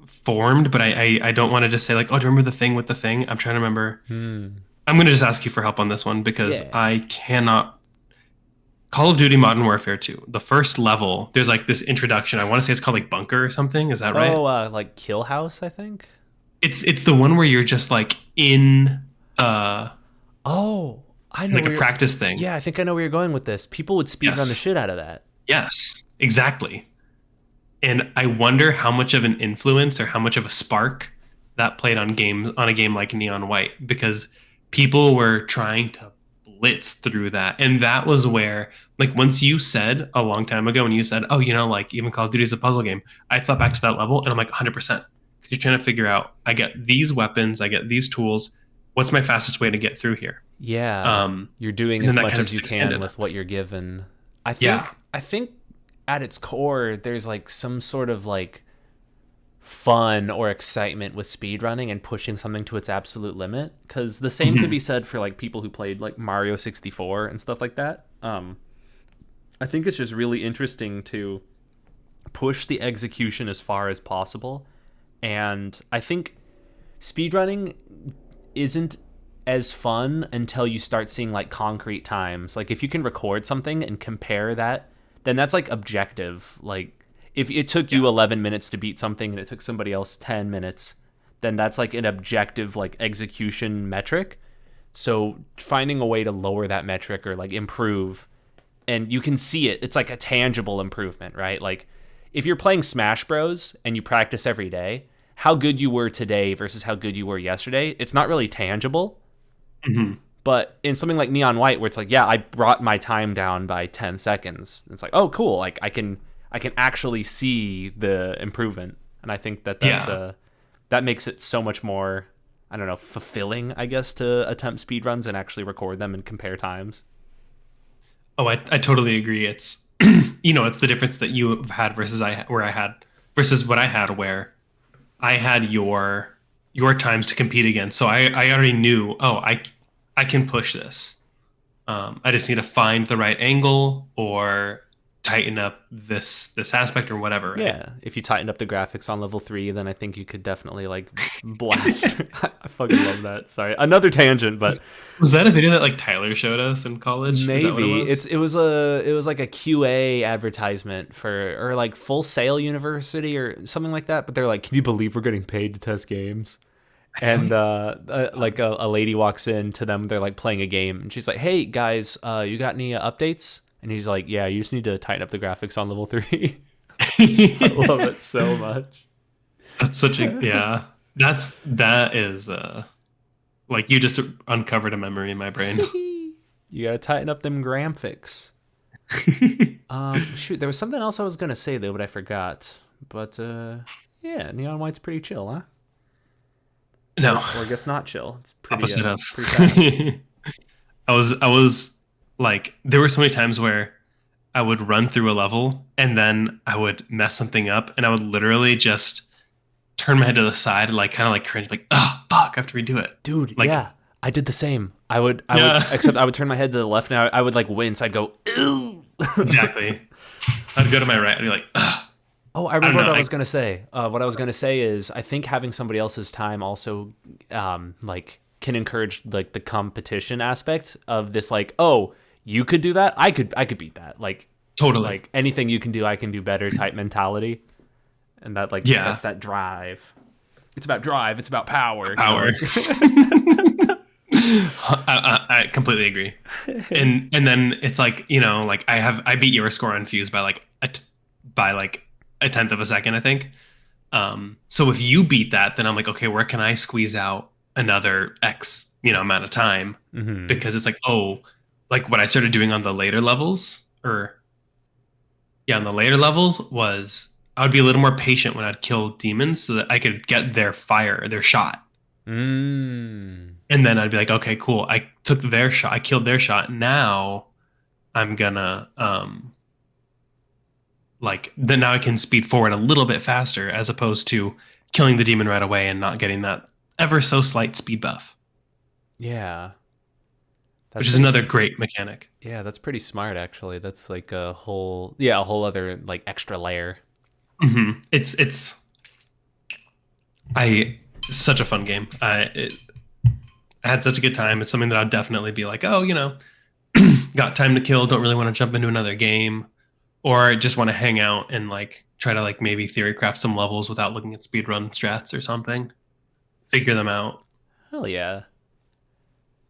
formed, but I don't want to just say like, oh, do you remember the thing with the thing? I'm trying to remember. I'm going to just ask you for help on this one because yeah. I cannot. Call of Duty Modern Warfare 2, the first level, there's like this introduction. I want to say it's called like Bunker or something. Is that right? Oh, like Kill House, I think. It's the one where you're just like in uh Oh, I know like a where you're. practice thing. Yeah, I think I know where you're going with this. People would speedrun the Yes. shit out of that. Yes, exactly. And I wonder how much of an influence or how much of a spark that played on a game like Neon White because people were trying to blitz through that. And that was where like once you said a long time ago when you said, "Oh, like even Call of Duty is a puzzle game." I thought back to that level and I'm like 100% because you're trying to figure out I get these weapons, I get these tools. What's my fastest way to get through here? Yeah, Um you're doing and then as that much kind of as you just can expanded. with what you're given. I think Yeah. I think at its core there's like some sort of like fun or excitement with speedrunning and pushing something to its absolute limit, cuz the same could Mhm. be said for like people who played like Mario 64 and stuff like that. I think it's just really interesting to push the execution as far as possible. And I think speedrunning isn't as fun until you start seeing like concrete times. Like if you can record something and compare that, then that's like objective. Like if it took Yeah. you 11 minutes to beat something and it took somebody else 10 minutes, then that's like an objective like execution metric. So finding a way to lower that metric or like improve, and you can see it. It's like a tangible improvement, right? Like if you're playing Smash Bros and you practice every day, how good you were today versus how good you were yesterday, it's not really tangible. Mhm. But in something like Neon White, where it's like, yeah, I brought my time down by 10 seconds. It's like, oh, cool. Like I can actually see the improvement, and I think that Yeah. that makes it so much more, I don't know, fulfilling, I guess, to attempt speed runs and actually record them and compare times. Oh, I totally agree. It's it's the difference that you have had versus I had versus what I had where I had your times to compete against. So I already knew, oh, I can push this. I just need to find the right angle or tighten up this aspect or whatever, right? Yeah, if you tightened up the graphics on level 3, then I think you could definitely like blast. I fucking love that. Sorry, another tangent, but Was that a video that like Tyler showed us in college? Is that what it maybe was? it was like a QA advertisement for or like Full Sail University or something like that. But they're like, "Can you believe we're getting paid to test games?" I feel And like like a lady walks in to them. They're like playing a game, and she's like, "Hey guys, you got any updates?" And he's like, "Yeah, you just need to tighten up the graphics on level 3." I love it so much. that's such a yeah. That is like you just uncovered a memory in my brain. You gotta tighten up them graphics. Shoot, there was something else I was gonna say though, but I forgot. But yeah, Neon White's pretty chill, huh? No, Or I guess not chill. It's opposite of. pretty fast. I was like there were so many times where I would run through a level and then I would mess something up and I would literally just turn my head to the side and like kind of like cringe like oh fuck I have to redo it. Dude, Like yeah, I did the same. I would, yeah. except I would turn my head to the left, and I would like wince. I'd go, ew. Exactly. I'd go to my right and be like ugh. Oh, I I don't remember what know. I was gonna say. What I was gonna say is, I think having somebody else's time also, like, can encourage like the competition aspect of this. Like, oh, you could do that. I could beat that. Totally. Like anything you can do, I can do better type mentality, and that like Yeah. that's that drive. It's about drive. It's about power. You know, Power. like, I completely agree. And then it's like like I beat your score on Fuse by like by like a tenth of a second I think. So if you beat that, then I'm like okay, where can I squeeze out another X amount of time? mm-hmm. Because it's like oh, like what I started doing on the later levels or yeah on the later levels was I would be a little more patient when I'd kill demons so that I could get their fire, their shot. Mm. And then I'd be like, okay, cool. I took their shot. I killed their shot. Now I'm gonna like then now I can speed forward a little bit faster as opposed to killing the demon right away and not getting that ever so slight speed buff, Yeah, which that's is another great mechanic. yeah, that's pretty smart actually. That's like a whole a whole other like extra layer. It's I such a fun game. I had such a good time. It's something that I'd definitely be like, oh, got time to kill, don't really want to jump into another game, or just want to hang out and like try to like maybe theory craft some levels without looking at speedrun strats or something. Figure them out. Hell yeah,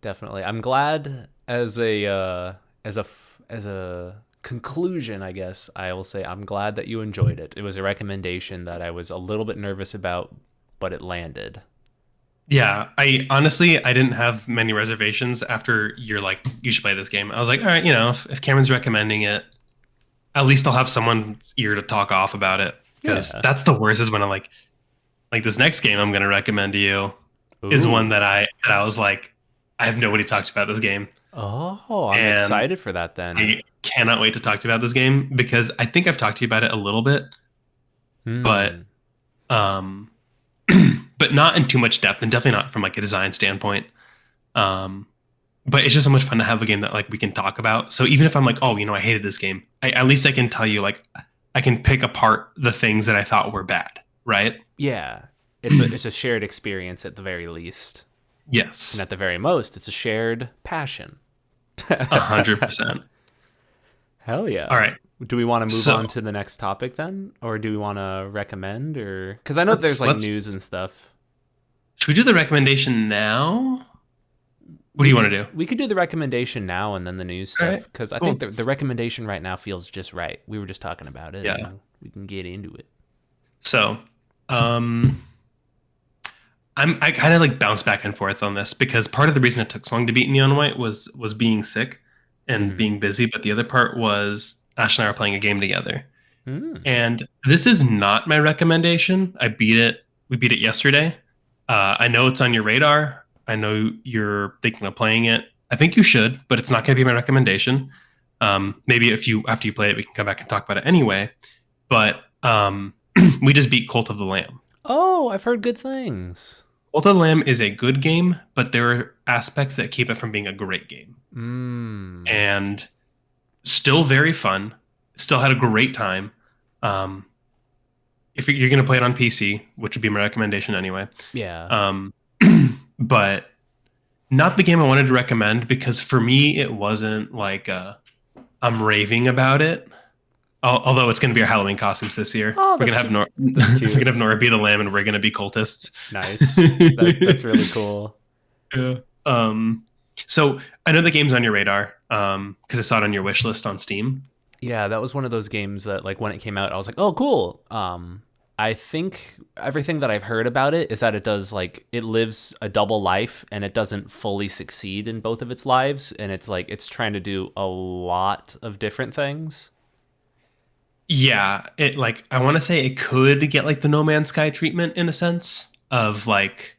definitely. I'm glad as a as a conclusion, I guess I will say I'm glad that you enjoyed it. It was a recommendation that I was a little bit nervous about, but it landed. Yeah, I honestly I didn't have many reservations after you're like you should play this game. I was like, all right, if Cameron's recommending it, at least I'll have someone's ear to talk off about it because Yeah. that's the worst is when I'm like this next game I'm going to recommend to you is one Ooh. that I was like I have nobody talked about this game Oh, I'm and excited for that then. I cannot wait to talk to you about this game because I think I've talked to you about it a little bit, but Hmm. um, but not in too much depth, and definitely not from like a design standpoint. Um, but it's just so much fun to have a game that like we can talk about. So even if I'm like, oh, I hated this game, at least I can tell you like I can pick apart the things that I thought were bad, right? Yeah. It's a shared experience at the very least. And Yes, at the very most, it's a shared passion. 100%. Hell yeah. All right, Do we want to move so on to the next topic then? Or do we want to recommend or cuz I know there's let's like let's news and stuff. should we do the recommendation now? What do you want to do? We could do the recommendation now and then the news All stuff right, cuz I think cool. the recommendation right now feels just right. We were just talking about it Yeah. and we can get into it. So, um, I kind of like bounce back and forth on this because part of the reason it took so long to beat Neon White was being sick and Mhm. being busy, but the other part was Ash and I were playing a game together. Mm. And this is not my recommendation. I beat it. We beat it yesterday. I know it's on your radar. I know you're thinking of playing it. I think you should, but it's not going to be my recommendation. Maybe if you after you play it, we can come back and talk about it anyway. But we just beat Cult of the Lamb. Oh, I've heard good things. Cult of the Lamb is a good game, but there are aspects that keep it from being a great game. Mm. And still very fun, Still had a great time. Um, if you're going to play it on PC, which would be my recommendation anyway. Yeah. Um, but not the game I wanted to recommend because for me it wasn't like I'm raving about it. Although it's going to be our Halloween costumes this year, Oh, we're gonna have that's we're cute. gonna have Nora be the lamb, and we're gonna be cultists. Nice. That's really cool. Yeah. So I know the game's on your radar because I saw it on your wish list on Steam. Yeah, that was one of those games that like when it came out, I was like, "Oh, cool." I think everything that I've heard about it is that it does like it lives a double life and it doesn't fully succeed in both of its lives, and it's like it's trying to do a lot of different things. Yeah, it like I want to say it could get like the No Man's Sky treatment in a sense of like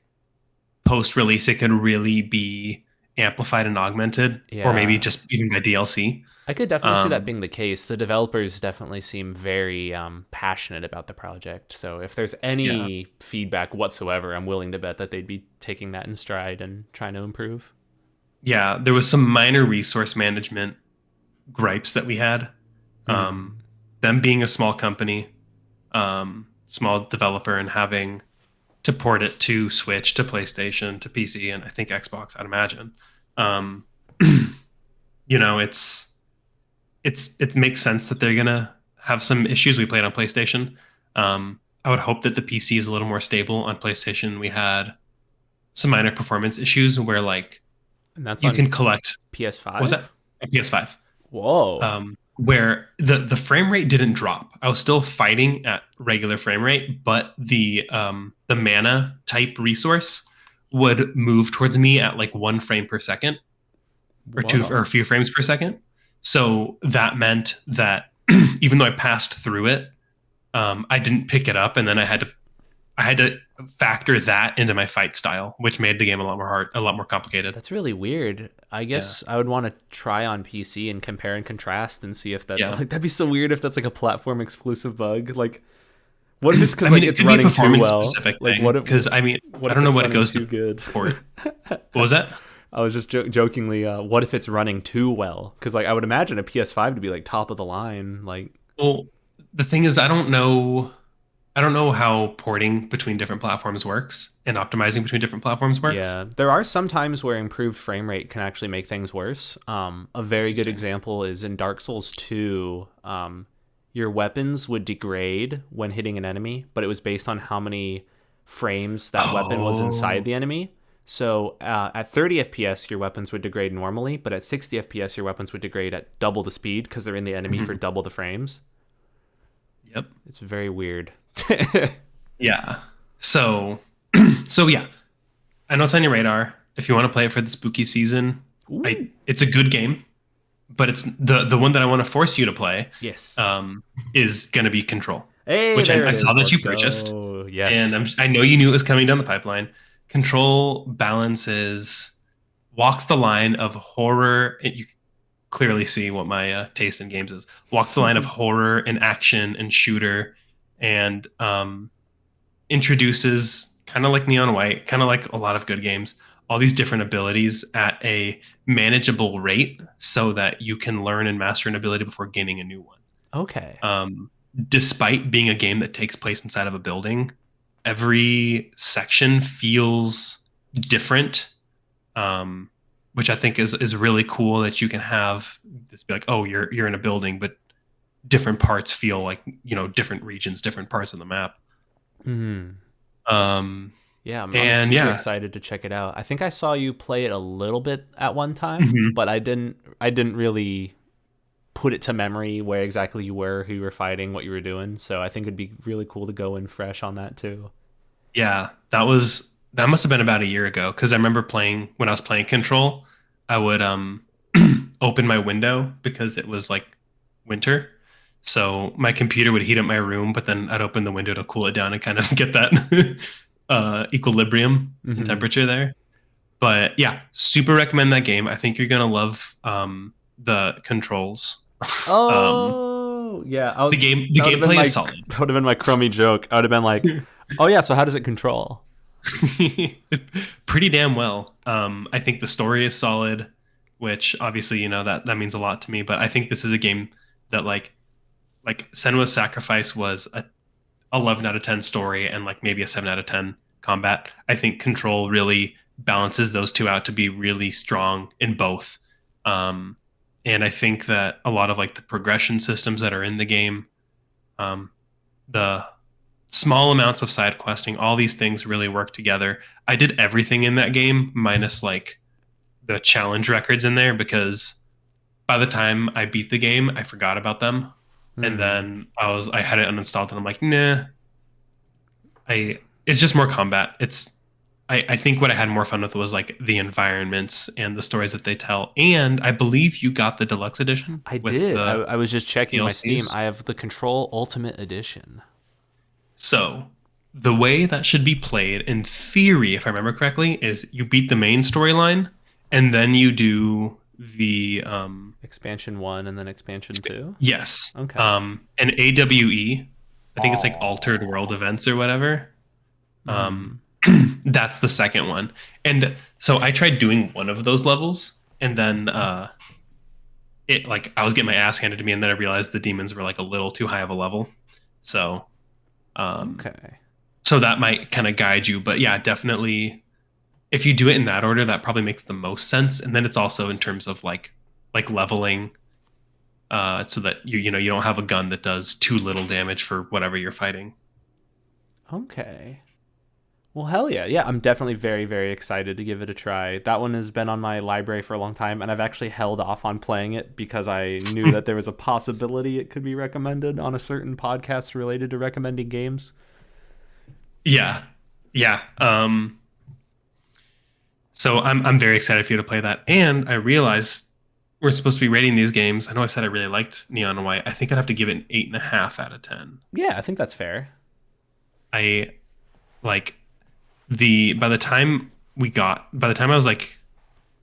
post release it could really be amplified and augmented, or maybe Yeah. just even by DLC. I could definitely see that Um, being the case. The developers definitely seem very passionate about the project. So if there's yeah, any feedback whatsoever, I'm willing to bet that they'd be taking that in stride and trying to improve. yeah, there was some minor resource management gripes that we had. Um, Hmm. them being a small company, small developer, and having to port it to Switch, to PlayStation, to PC, and I think Xbox. I'd imagine. Um, it makes sense that they're gonna have some issues. We played on PlayStation. I would hope that the PC is a little more stable. On PlayStation, we had some minor performance issues where like And that's you on can collect. What was that? PS5? PS5. Whoa. Where the frame rate didn't drop. I was still fighting at regular frame rate, but the mana type resource would move towards me at like 1 frame per second or two or a Whoa. few frames per second. So that meant that even though I passed through it, I didn't pick it up, and then I had to factor that into my fight style, which made the game a lot more hard, a lot more complicated. That's really weird. I Yeah, guess I would want to try on PC and compare and contrast and see if that yeah. like that'd be so weird if that's like a platform exclusive bug. Like what if it's I cuz mean, like it it's could be a running too performance well? specific Like thing because I mean, what I if don't know it's what it running goes too to good? port. What was that? I was just jokingly what if it's running too well? Cuz like I would imagine a PS5 to be like top of the line like Well, the thing is, I don't know how porting between different platforms works and optimizing between different platforms works. yeah, there are some times where improved frame rate can actually make things worse. A very good Interesting. example is in Dark Souls 2. Your weapons would degrade when hitting an enemy, but it was based on how many frames that weapon was inside Oh, the enemy. So at 30 FPS, your weapons would degrade normally, but at 60 FPS, your weapons would degrade at double the speed because they're in the enemy for mhm. double the frames. Yep. It's very weird. Yeah. So, so yeah, I know it's on your radar. If you want to play it for the spooky season, Ooh. it's a good game, but it's the one that I want to force you to play. Yes. Um, is going to be Control, Hey, which there I it saw is. that Let's you purchased, go. and Yes. I know you knew it was coming down the pipeline. Control balances, walks the line of horror. You clearly see what my taste in games is. Walks the line of horror and action and shooter, and introduces kind of like Neon White, kind of like a lot of good games, all these different abilities at a manageable rate, so that you can learn and master an ability before gaining a new one. Okay. Um, Despite being a game that takes place inside of a building, every section feels different, um, which I think is really cool. That you can have this be like, oh, you're in a building, but different parts feel like different regions, different parts of the map. Hmm. Um, Yeah, I'm and super yeah, excited to check it out. I think I saw you play it a little bit at one time, mhm. but I didn't really put it to memory where exactly you were, who you were fighting, what you were doing. So I think it'd be really cool to go in fresh on that too. Yeah, that must have been about a year ago because I remember playing when I was playing Control. I would open my window because it was like winter. So my computer would heat up my room, but then I'd open the window to cool it down and kind of get that equilibrium and Hmm. temperature there. But yeah, super recommend that game. I think you're gonna love the controls. um, Oh yeah, the that would have been gameplay is my solid. that would have been my crummy joke. I would have been like, oh yeah, so how does it control? Pretty damn well. I think the story is solid, which obviously that means a lot to me. But I think this is a game that like like Senua's Sacrifice was a 11 out of 10 story and like maybe a 7 out of 10 combat. I think Control really balances those two out to be really strong in both. Um, and I think that a lot of like the progression systems that are in the game, um, the small amounts of side questing, all these things really work together. I did everything in that game minus like the challenge records in there because by the time I beat the game, I forgot about them. And Hmm. then I had it uninstalled and I'm like, nah, it's just more combat. I think what I had more fun with was like the environments and the stories that they tell. And I believe you got the deluxe edition I with did. the I was just checking my Steam. DLCs. I have the Control Ultimate Edition. So the way that should be played, in theory, if I remember correctly, is you beat the main storyline and then you do the Expansion 1 and then Expansion 2? yes, Okay. an AWE. I think it's like altered world Oh. events or whatever. Hmm. That's the second one. And so I tried doing one of those levels and then it like I was getting my ass handed to me and then I realized the demons were like a little too high of a level. So um Okay. so that might kind of guide you, but yeah, definitely if you do it in that order that probably makes the most sense and then it's also in terms of like leveling so that you don't have a gun that does too little damage for whatever you're fighting. Okay. Well, hell yeah. Yeah, I'm definitely very, very excited to give it a try. That one has been on my library for a long time, and I've actually held off on playing it because I knew that there was a possibility it could be recommended on a certain podcast related to recommending games. Yeah. Yeah. So I'm very excited for you to play that. And I realized we're supposed to be rating these games. I know I said I really liked Neon White. I think I'd have to give it an 8.5 out of 10. Yeah, I think that's fair. I like the by the time I was like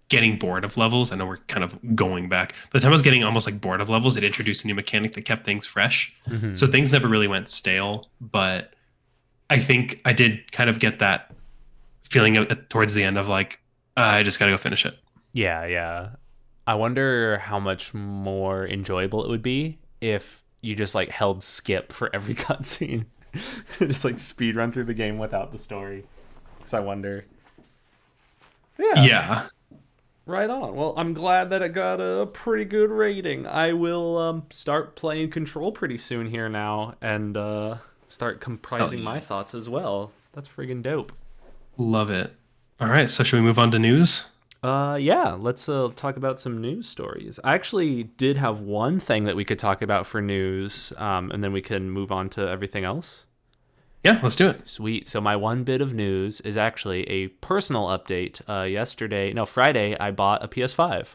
getting bored of levels, I know we're kind of going back. By the time I was getting almost like bored of levels, it introduced a new mechanic that kept things fresh. So Hmm. things never really went stale, but I think I did kind of get that feeling towards the end of like I just got to go finish it. Yeah, yeah. I wonder how much more enjoyable it would be if you just like held skip for every cutscene. Just like speed run through the game without the story. Because I wonder. Yeah, Yeah. right on. Well, I'm glad that it got a pretty good rating. I will start playing Control pretty soon here now and start Hell comprising my yeah. thoughts as well. That's friggin' dope. Love it. All right. So should we move on to news? Yeah, let's talk about some news stories. I actually did have one thing that we could talk about for news, and then we can move on to everything else. Yeah, let's do it. Sweet. So my one bit of news is actually a personal update. Friday, I bought a PS5.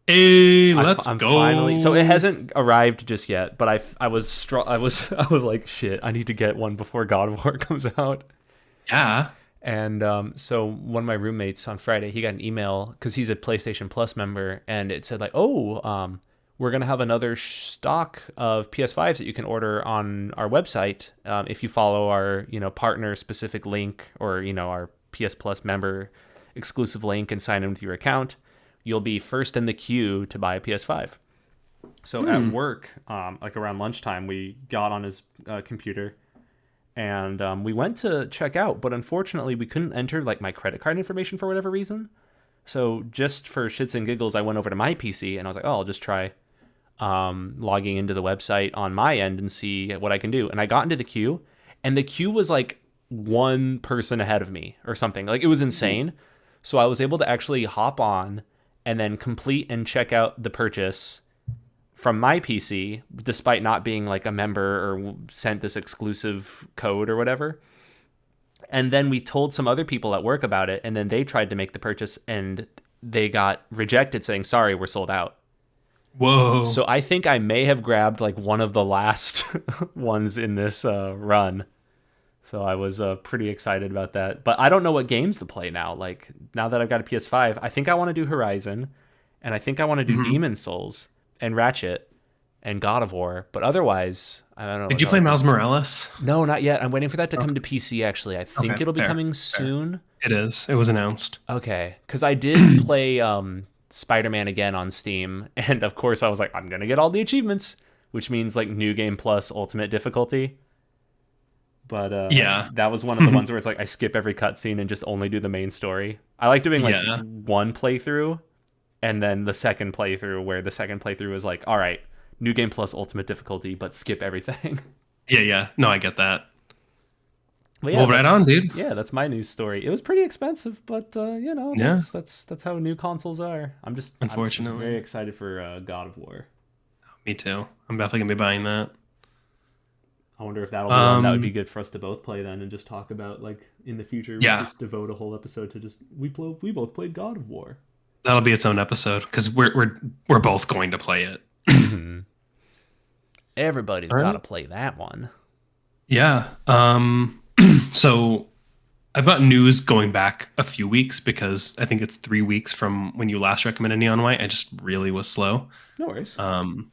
Hey, let's I'm finally. So go. it hasn't arrived just yet, but I was like, shit, I need to get one before God of War comes out. Yeah. And so one of my roommates on Friday, he got an email because he's a PlayStation Plus member, and it said like, "Oh, we're gonna have another stock of PS5s that you can order on our website if you follow our partner specific link or our PS Plus member exclusive link and sign in with your account. You'll be first in the queue to buy a PS5." So at Hmm. work, like around lunchtime, we got on his computer and we went to check out, but unfortunately we couldn't enter like my credit card information for whatever reason. So just for shits and giggles, I went over to my PC and I was like, oh, I'll just try logging into the website on my end and see what I can do. And I got into the queue, and the queue was like one person ahead of me or something. Like it was insane. So I was able to actually hop on and then complete and check out the purchase from my PC, despite not being like a member or sent this exclusive code or whatever. And then we told some other people at work about it, and then they tried to make the purchase and they got rejected saying, sorry, we're sold out. Whoa. So I think I may have grabbed like one of the last ones in this run. So I was pretty excited about that. But I don't know what games to play now. Like now that I've got a PS5, I think I want to do Horizon, and I think I want to do Hmm. Demon Souls and Ratchet and God of War. But otherwise, I don't know Did what you play else. Miles Morales? No, not yet. I'm waiting for that to Okay. come to PC. Actually, I Okay. think it'll be Fair. coming Fair. soon. It is. It was announced. Okay, because I did play Spider-Man again on Steam, and of course I was like, I'm gonna get all the achievements, which means like new game plus ultimate difficulty. But Yeah. that was one of the ones where it's like I skip every cutscene and just only do the main story. I like doing like Yeah. one playthrough and then the second playthrough where the second playthrough is like, all right, new game plus ultimate difficulty, but skip everything. Yeah, yeah. No, I get that. But yeah, Well, right on, dude. that's my news story. It was pretty expensive, but Yeah. that's how new consoles are. I'm very Unfortunately. excited for God of War. Me too. I'm definitely gonna be buying that. I wonder if that'll be one that would be Um, good for us to both play then and just talk about like in the future. We yeah, just devote a whole episode to just we both played God of War. that'll be its own episode because we're both going to play it. Mm-hmm. Everybody's All got right. to play that one. Yeah. So I've got news going back a few weeks because I think it's 3 weeks from when you last recommended Neon White. I just really was slow. No worries. Um,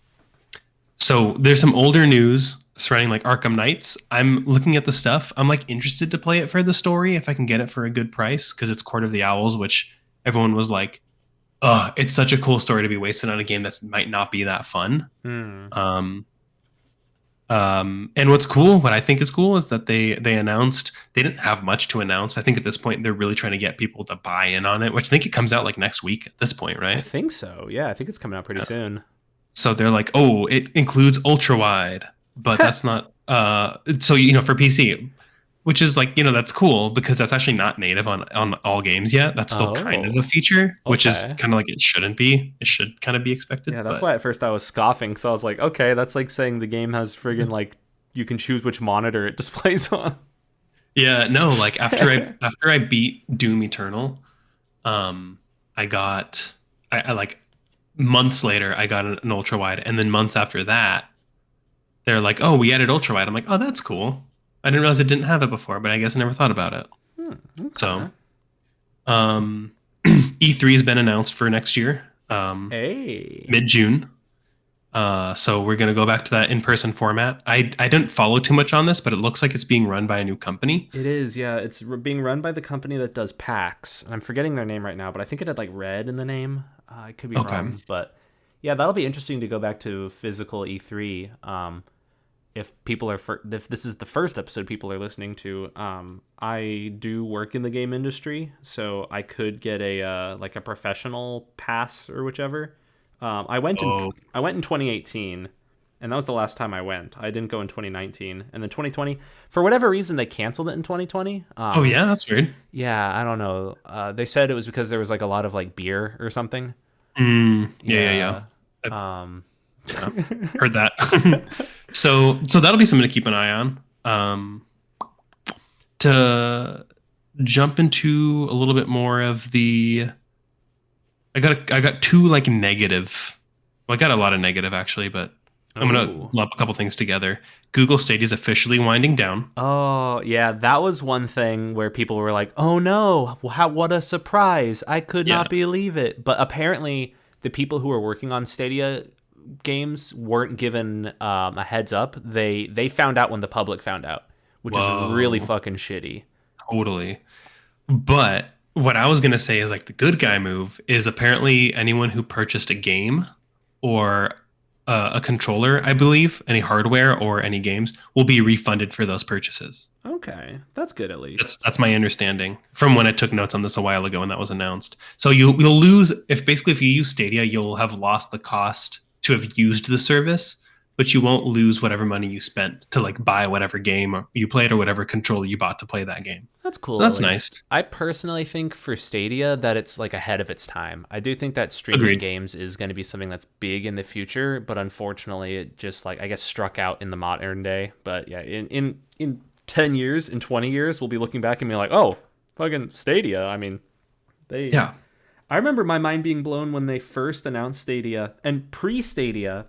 so there's some older news surrounding like Arkham Knights. I'm looking at the stuff. I'm like interested to play it for the story if I can get it for a good price because it's Court of the Owls, which everyone was like, "Oh, it's such a cool story to be wasted on a game that might not be that fun." Hmm. Um, and what's cool, what I think is cool, is that they announced they didn't have much to announce. I think at this point they're really trying to get people to buy in on it, which I think it comes out like next week at this point, I right? think so. Yeah, I think it's coming out pretty soon. So they're like, oh, it includes ultra wide, but that's not. So for PC, which is like that's cool because that's actually not native on all games yet. That's still kind of Oh, a feature, which is okay. kind of like it shouldn't be. It should kind of be expected, Yeah, that's but why at first I was scoffing. So I was like, okay, that's like saying the game has friggin' like you can choose which monitor it displays on. yeah, no. Like after I beat Doom Eternal, um, I got I like months later I got an ultra wide, and then months after that they're like, oh, we added ultra wide. I'm like, oh, that's cool. I didn't realize it didn't have it before, but I guess I never thought about it. So, Okay. E3 has been announced for next year, Hey. mid June. So we're gonna go back to that in person format. I didn't follow too much on this, but it looks like it's being run by a new company. It is, yeah. It's being run by the company that does PAX. And I'm forgetting their name right now, but I think it had like red in the name. I could be Okay. wrong, but yeah, that'll be interesting to go back to physical E3. If people are if this is the first episode people are listening to, I do work in the game industry, so I could get a like a professional pass or whichever. I went in Oh, 2018, and that was the last time I went. I didn't go in 2019, and then 2020 for whatever reason they canceled it in 2020. oh yeah, that's weird. Yeah, I don't know. They said it was because there was like a lot of like beer or something. Yeah. Yeah. I've Um, heard that. So that'll be something to keep an eye on. To jump into a little bit more of the, I got two like negative. Well, I got a lot of negative actually, but I'm gonna oh. lump a couple things together. Google Stadia is officially winding down. Oh, yeah, that was one thing where people were like, "Oh no, what a surprise. I could Yeah. not believe it." But apparently the people who were working on Stadia games weren't given a heads up. They found out when the public found out, which is really Whoa. fucking shitty. Totally. But what I was going to say is like the good guy move is apparently anyone who purchased a game or a controller, I believe, any hardware or any games will be refunded for those purchases. Okay, that's good at least. That's my understanding from when I took notes on this a while ago and that was announced. So you'll lose if you use Stadia, you'll have lost the cost to have used the service, but you won't lose whatever money you spent to like buy whatever game you played or whatever controller you bought to play that game. That's So cool at that's nice. least. I personally think for Stadia that it's like ahead of its time. I do think that streaming Agreed. games is going to be something that's big in the future, but unfortunately it just like I guess struck out in the modern day. But yeah, in 10 years, in 20 years, we'll be looking back and be like, "Oh, fucking Stadia." I mean, they Yeah. I remember my mind being blown when they first announced Stadia and pre-Stadia,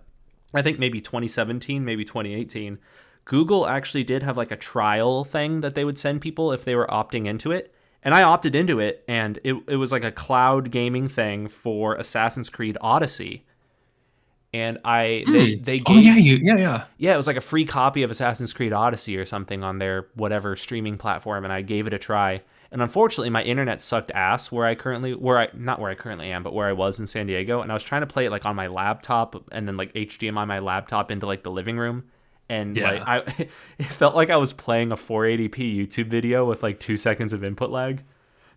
I think maybe 2017, maybe 2018. Google actually did have like a trial thing that they would send people if they were opting into it. And I opted into it, and it was like a cloud gaming thing for Assassin's Creed Odyssey. And they Oh yeah, gave yeah. yeah, it was like a free copy of Assassin's Creed Odyssey or something on their whatever streaming platform, and I gave it a try. And unfortunately, my internet sucked ass not where I currently am, but where I was in San Diego. And I was trying to play it like on my laptop and then like HDMI my laptop into like the living room. And like Yeah. it felt like I was playing a 480p YouTube video with like 2 seconds of input lag.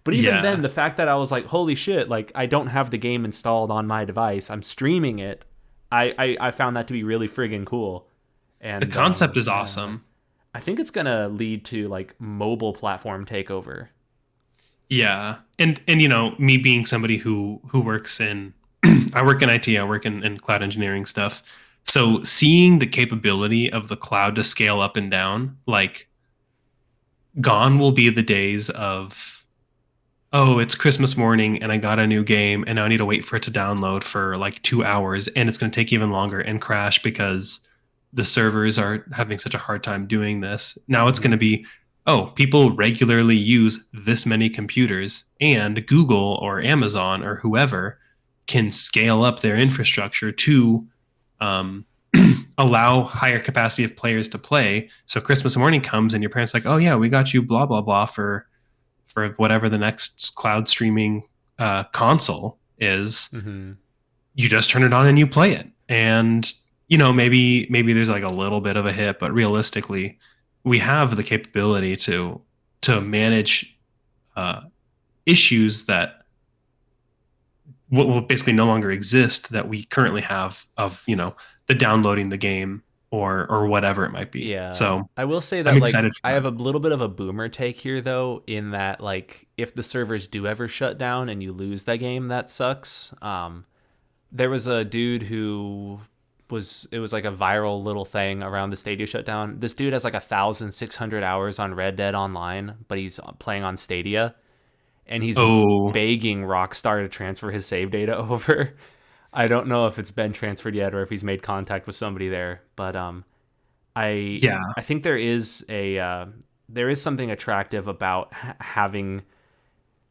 But even then, Yeah. the fact that I was like, holy shit, like I don't have the game installed on my device, I'm streaming it. I found that to be really friggin' cool. The And concept is yeah, awesome. I think it's gonna lead to like mobile platform takeover. Yeah. And me being somebody who works in I work in IT, I work in cloud engineering stuff. So seeing the capability of the cloud to scale up and down, like gone will be the days of, oh, it's Christmas morning and I got a new game and now I need to wait for it to download for like 2 hours and it's going to take even longer and crash because the servers are having such a hard time doing this. Now it's going to Mm-hmm. be, oh, people regularly use this many computers and Google or Amazon or whoever can scale up their infrastructure to um, allow higher capacity of players to play. So Christmas morning comes and your parents are like, oh yeah, we got you blah blah blah for whatever the next cloud streaming console is. Mm-hmm. You just turn it on and you play it, and maybe there's like a little bit of a hit, but realistically, we have the capability to manage uh, issues that will basically no longer exist that we currently have of the downloading the game or whatever it might be. Yeah. So I will say I'm that like excited I for have that. a little bit of a boomer take here though, in that like if the servers do ever shut down and you lose that game, that sucks. There was a dude who it was like a viral little thing around the Stadia shutdown. This dude has like 1,600 hours on Red Dead Online, but he's playing on Stadia, and he's Oh begging Rockstar to transfer his save data over. I don't know if it's been transferred yet or if he's made contact with somebody there, but yeah, I think there is something attractive about having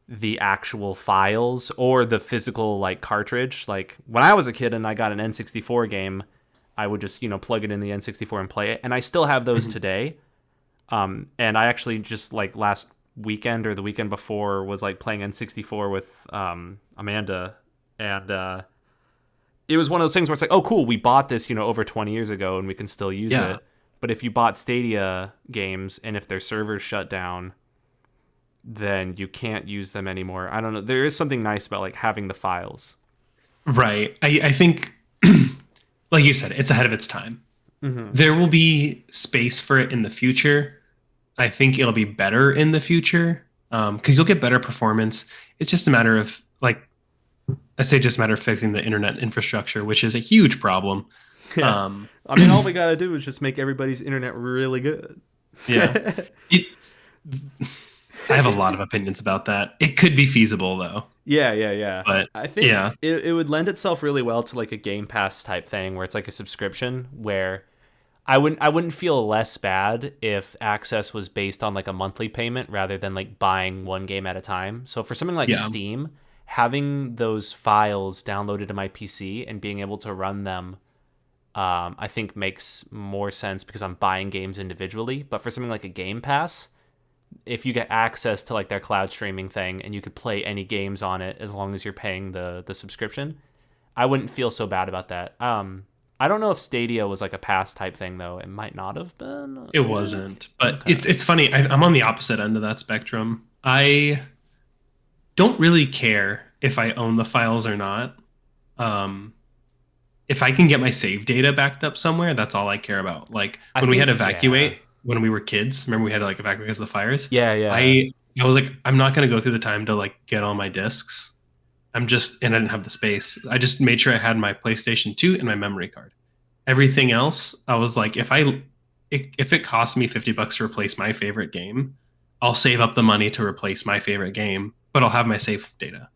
the actual files or the physical like cartridge. Like when I was a kid and I got an N64 game, I would just plug it in the N64 and play it, and I still have those Mhm. today. And I actually just like last weekend or the weekend before was like playing N64 with Amanda, and it was one of those things where it's like, oh, cool, we bought this, over 20 years ago and we can still use Yeah. it. But if you bought Stadia games and if their servers shut down, then you can't use them anymore. I don't know. There is something nice about like having the files. Right. I think, like you said, it's ahead of its time. Mm-hmm. There will be space for it in the future. I think it'll be better in the future because you'll get better performance. It's just a matter of like I say, just a matter of fixing the internet infrastructure, which is a huge problem. Yeah. Um, I mean, all we gotta do is just make everybody's internet really good. yeah, it, I have a lot of opinions about that. It could be feasible though, Yeah. but I think yeah, it would lend itself really well to like a Game Pass type thing where it's like a subscription where I wouldn't feel less bad if access was based on like a monthly payment rather than like buying one game at a time. So for something like yeah, Steam, having those files downloaded to my PC and being able to run them, I think makes more sense because I'm buying games individually. But for something like a Game Pass, if you get access to like their cloud streaming thing and you could play any games on it as long as you're paying the subscription, I wouldn't feel so bad about that. I don't know if Stadia was like a pass type thing though. It might not have been, I it think. wasn't. But Okay. it's funny. I'm on the opposite end of that spectrum. I don't really care if I own the files or not. Um, if I can get my save data backed up somewhere, that's all I care about. Like I when we had think to yeah. evacuate when we were kids, remember we had to like evacuate because of the fires? Yeah. I was like, I'm not gonna go through the time to like get all my discs. And I didn't have the space. I just made sure I had my PlayStation 2 and my memory card. Everything else, I was like, if it costs me $50 to replace my favorite game, I'll save up the money to replace my favorite game, but I'll have my save data.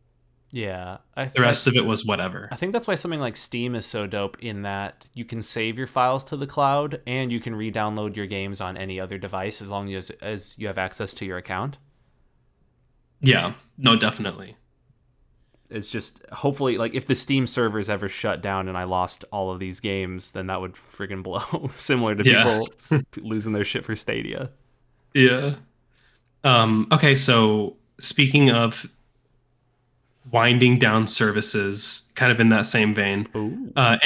Yeah. The rest of it was whatever. I think that's why something like Steam is so dope in that you can save your files to the cloud and you can re-download your games on any other device as long as you have access to your account. Yeah, no, definitely. It's just hopefully like if the Steam servers ever shut down and I lost all of these games, then that would friggin' blow. Similar to Yeah, people losing their shit for Stadia. yeah. Okay, so speaking of winding down services, kind of in that same vein, Oh.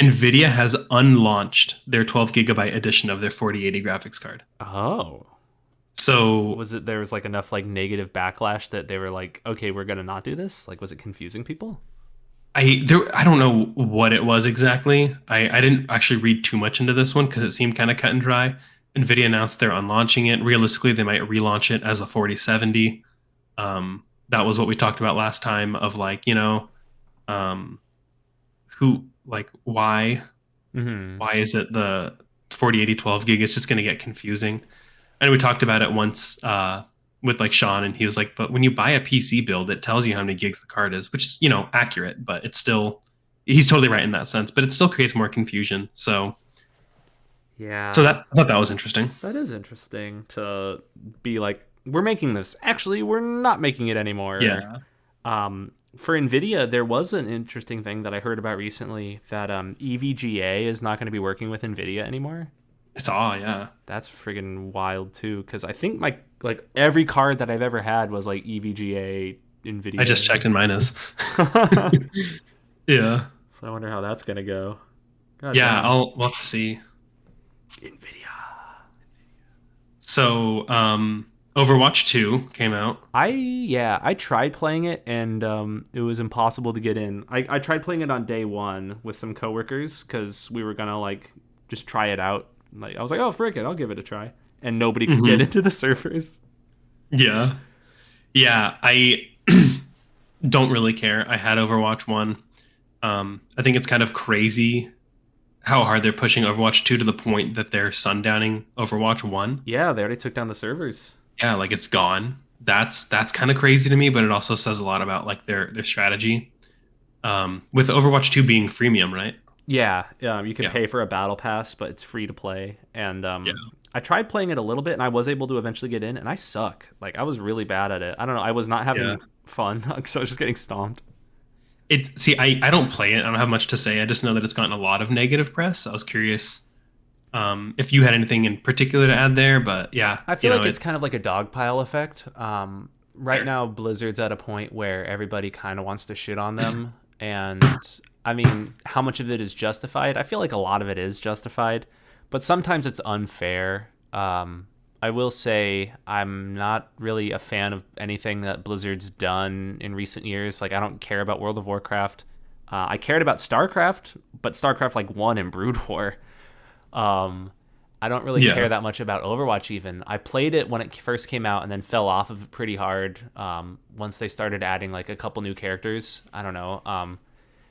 NVIDIA has unlaunched their 12 gigabyte edition of their 4080 graphics card. Oh. So Was it there was like enough like negative backlash that they were like, okay, we're gonna not do this? Like, was it confusing people? I don't know what it was exactly. I didn't actually read too much into this one because it seemed kind of cut and dry. NVIDIA announced they're unlaunching it. Realistically, they might relaunch it as a 4070. That was what we talked about last time of like, um, who like Hmm. why is it the 4080 12 gig? It's just going to get confusing. And we talked about it once with like Sean, and he was like, but when you buy a PC build, it tells you how many gigs the card is, which is, accurate, but it's still, he's totally right in that sense, but it still creates more confusion. So Yeah, I thought that was interesting. that is interesting to be like, we're making this. Actually, we're not making it anymore. Yeah. For Nvidia, there was an interesting thing that I heard about recently that EVGA is not going to be working with Nvidia anymore. Yeah. That's friggin' wild too, because I think my like every card that I've ever had was like EVGA I just Nvidia. checked and mine is. So Yeah. I wonder how that's gonna go. God Yeah. damn. We'll have to see. Nvidia. So, Overwatch 2 came out. I tried playing it and it was impossible to get in. I tried playing it on day one with some coworkers because we were gonna like just try it out. Like I was like, oh frick it, I'll give it a try. And nobody could get Hmm. into the servers. Yeah. Yeah. I don't really care. I had Overwatch 1. I think it's kind of crazy how hard they're pushing Overwatch 2 to the point that they're sundowning Overwatch 1. Yeah, they already took down the servers. Yeah, like it's gone. That's kind of crazy to me, but it also says a lot about like their strategy. With Overwatch 2 being freemium, right? Yeah, you can Yeah. pay for a battle pass, but it's free to play. And Yeah. I tried playing it a little bit, and I was able to eventually get in, and I suck. Like I was really bad at it. I don't know. I was not Yeah. having fun, so I was just getting stomped. I don't play it. I don't have much to say. I just know that it's gotten a lot of negative press. I was curious if you had anything in particular to add there, but yeah, I feel like it's it's kind of like a dogpile effect. Right fair. now, Blizzard's at a point where everybody kind of wants to shit on them, and I mean, how much of it is justified? I feel like a lot of it is justified, but sometimes it's unfair. I will say I'm not really a fan of anything that Blizzard's done in recent years. Like, I don't care about World of Warcraft. I cared about StarCraft, but StarCraft like won in Brood War. Um, I don't really care Yeah. that much about Overwatch even. I played it when it first came out and then fell off of it pretty hard once they started adding like a couple new characters. I don't know.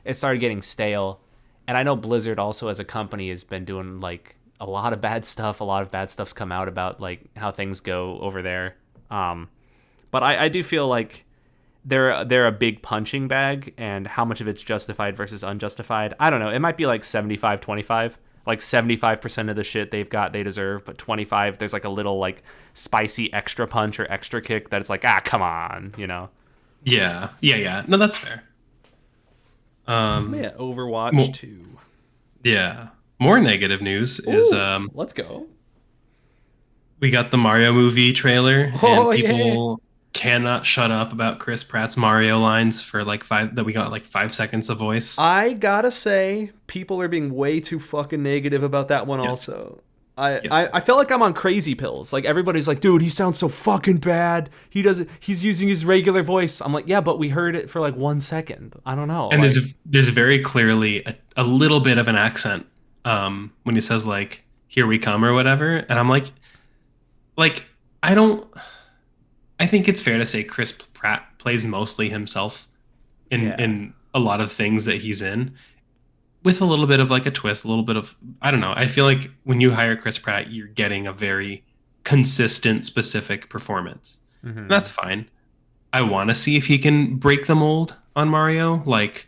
It started getting stale. And I know Blizzard also as a company has been doing like a lot of bad stuff. A lot of bad stuff's come out about like how things go over there. But I do feel like they're a big punching bag, and how much of it's justified versus unjustified, I don't know. It might be like 75-25. Like 75% of the shit they've got they deserve, but 25 there's like a little like spicy extra punch or extra kick that it's like, ah, come on, you know. Yeah. Yeah. Yeah. No, that's fair. Um, Yeah, Overwatch mo- 2. yeah. More negative news is Ooh, let's go. we got the Mario movie trailer, and Oh yeah. people cannot shut up about Chris Pratt's Mario lines for like five that we got like 5 seconds of voice. I gotta say, people are being way too fucking negative about that one Yes. also. I, Yes. I, I felt like I'm on crazy pills. Like everybody's like, dude, he sounds so fucking bad. He's using his regular voice. I'm like, yeah, but we heard it for like 1 second. I don't know. And Like, there's very clearly a little bit of an accent when he says like "Here we come" or whatever, and I'm like I don't. I think it's fair to say Chris Pratt plays mostly himself yeah. in a lot of things that he's in, with a little bit of like a twist, a little bit of I don't know. I feel like when you hire Chris Pratt, you're getting a very consistent, specific performance. And Hmm. that's fine. I want to see if he can break the mold on Mario. Like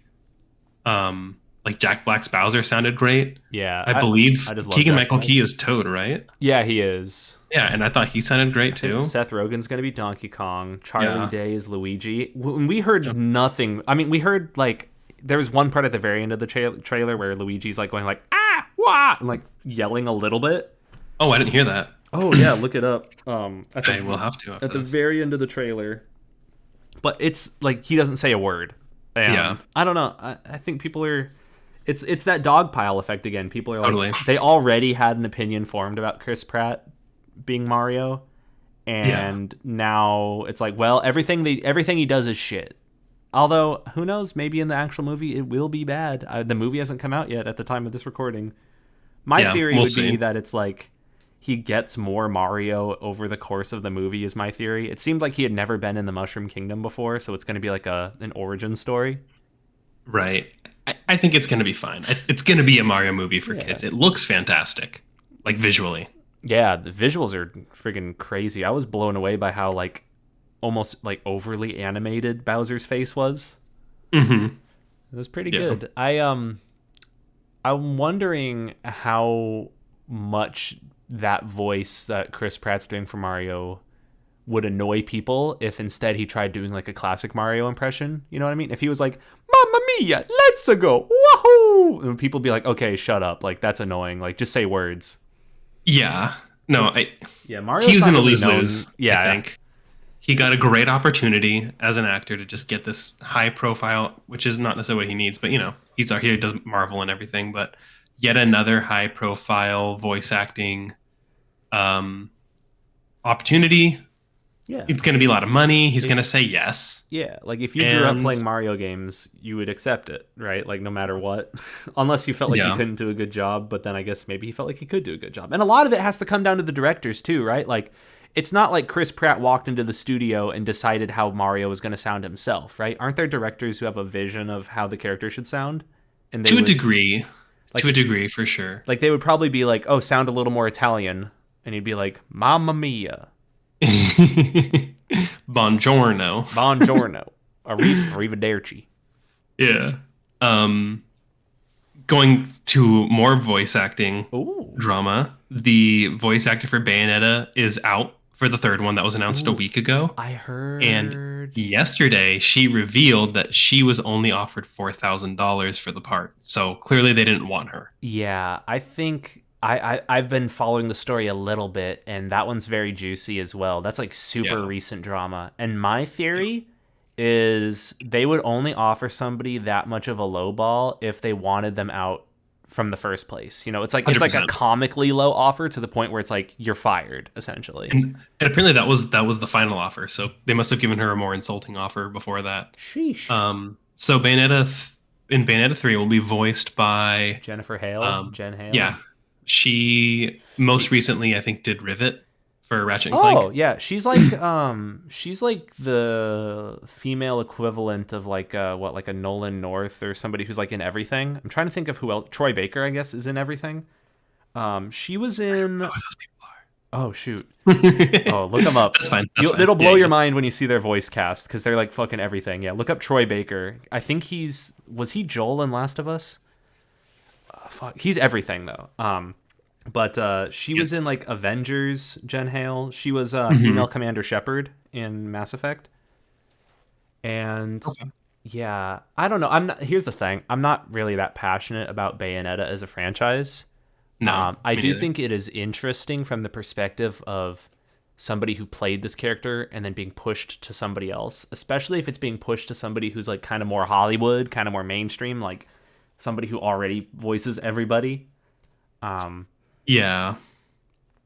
Jack Black's Bowser sounded great. Yeah. I I believe just love Keegan Jack Michael Black. Key is Toad, right? Yeah, he is. Yeah, and I thought he sounded great I think too. Seth Rogen's gonna be Donkey Kong. Charlie Yeah. Day is Luigi. When we heard Yep. nothing. I mean, we heard like there was one part at the very end of the trailer where Luigi's like going like ah wah and like yelling a little bit. Oh, I didn't hear that. Oh yeah, look it up. I will have to At after the this. very end of the trailer, but it's like he doesn't say a word, Yeah, and I don't know. I think people are. It's that dog pile effect again. People are like totally. they already had an opinion formed about Chris Pratt being Mario, Yeah. and now it's like, well, everything he does is shit. Although who knows? Maybe in the actual movie it will be bad. The movie hasn't come out yet at the time of this recording. My Yeah, theory we'll would be see. that it's like he gets more Mario over the course of the movie. Is my theory. It seemed like he had never been in the Mushroom Kingdom before, so it's going to be like an origin story. Right. I think it's going to be fine. It's going to be a Mario movie for Yeah. kids. It looks fantastic, like visually. Yeah, the visuals are friggin' crazy. I was blown away by how like almost like overly animated Bowser's face was. Hmm. It was pretty Yeah. good. I'm wondering how much that voice that Chris Pratt's doing for Mario would annoy people if instead he tried doing like a classic Mario impression. You know what I mean? If he was like, "Mamma mia, let's go, wahoo!" and people be like, "Okay, shut up. Like that's annoying. Like just say words." Yeah. No, 'Cause, yeah, he Mario's was not in a really lose known. lose, I Yeah, think. He got a great opportunity as an actor to just get this high profile, which is not necessarily what he needs, but he's out here, he does Marvel and everything, but yet another high profile voice acting um, opportunity. yeah. It's going to be a lot of money. He's going to If say yes. Yeah, like if you grew up And playing Mario games, you would accept it, right? Like no matter what. Unless you felt like he yeah, couldn't do a good job, but then I guess maybe he felt like he could do a good job. And a lot of it has to come down to the directors too, right? Like it's not like Chris Pratt walked into the studio and decided how Mario was going to sound himself, right? Aren't there directors who have a vision of how the character should sound? And they to a would degree, to like a degree for sure. they would probably be like, "Oh, sound a little more Italian." And he'd be like, "Mamma mia. Buongiorno. Buongiorno. Arrivederci." Yeah. Um, Going to more voice acting Ooh. drama, the voice actor for Bayonetta is out for the third one that was announced a Ooh. week ago. I And heard. yesterday, she revealed that she was only offered $4,000 for the part. So clearly, they didn't want her. Yeah, I think I've been following the story a little bit, and that one's very juicy as well. That's like super Yeah. recent drama. And my theory is they would only offer somebody that much of a low ball if they wanted them out from the first place. You know, it's like a 100%. comically low offer to the point where it's like you're fired, essentially. And apparently, that was the final offer. So they must have given her a more insulting offer before that. Sheesh. So in Bayonetta 3 will be voiced by Jennifer Hale, um, Jen Hale. yeah, she most recently I think did Rivet for Ratchet and Oh Clank. yeah, she's like the female equivalent of like like a Nolan North or somebody who's like in everything. I'm trying to think of who else. Troy Baker, I guess, is in everything. She was in. Oh, those people Oh shoot. are. Oh, look them up. That's fine. That's fine. It'll blow Yeah, your yeah. mind when you see their voice cast because they're like fucking everything. Yeah, look up Troy Baker. I think was he Joel in Last of Us? Fuck, he's everything though. But she was Yes. in like Avengers. Jen Hale. She was Mhm. female Commander Shepard in Mass Effect. And Okay. yeah, I don't know. I'm not. Here's the thing. I'm not really that passionate about Bayonetta as a franchise. No, I me do neither. think it is interesting from the perspective of somebody who played this character and then being pushed to somebody else, especially if it's being pushed to somebody who's like kind of more Hollywood, kind of more mainstream, like somebody who already voices everybody. Um, Yeah.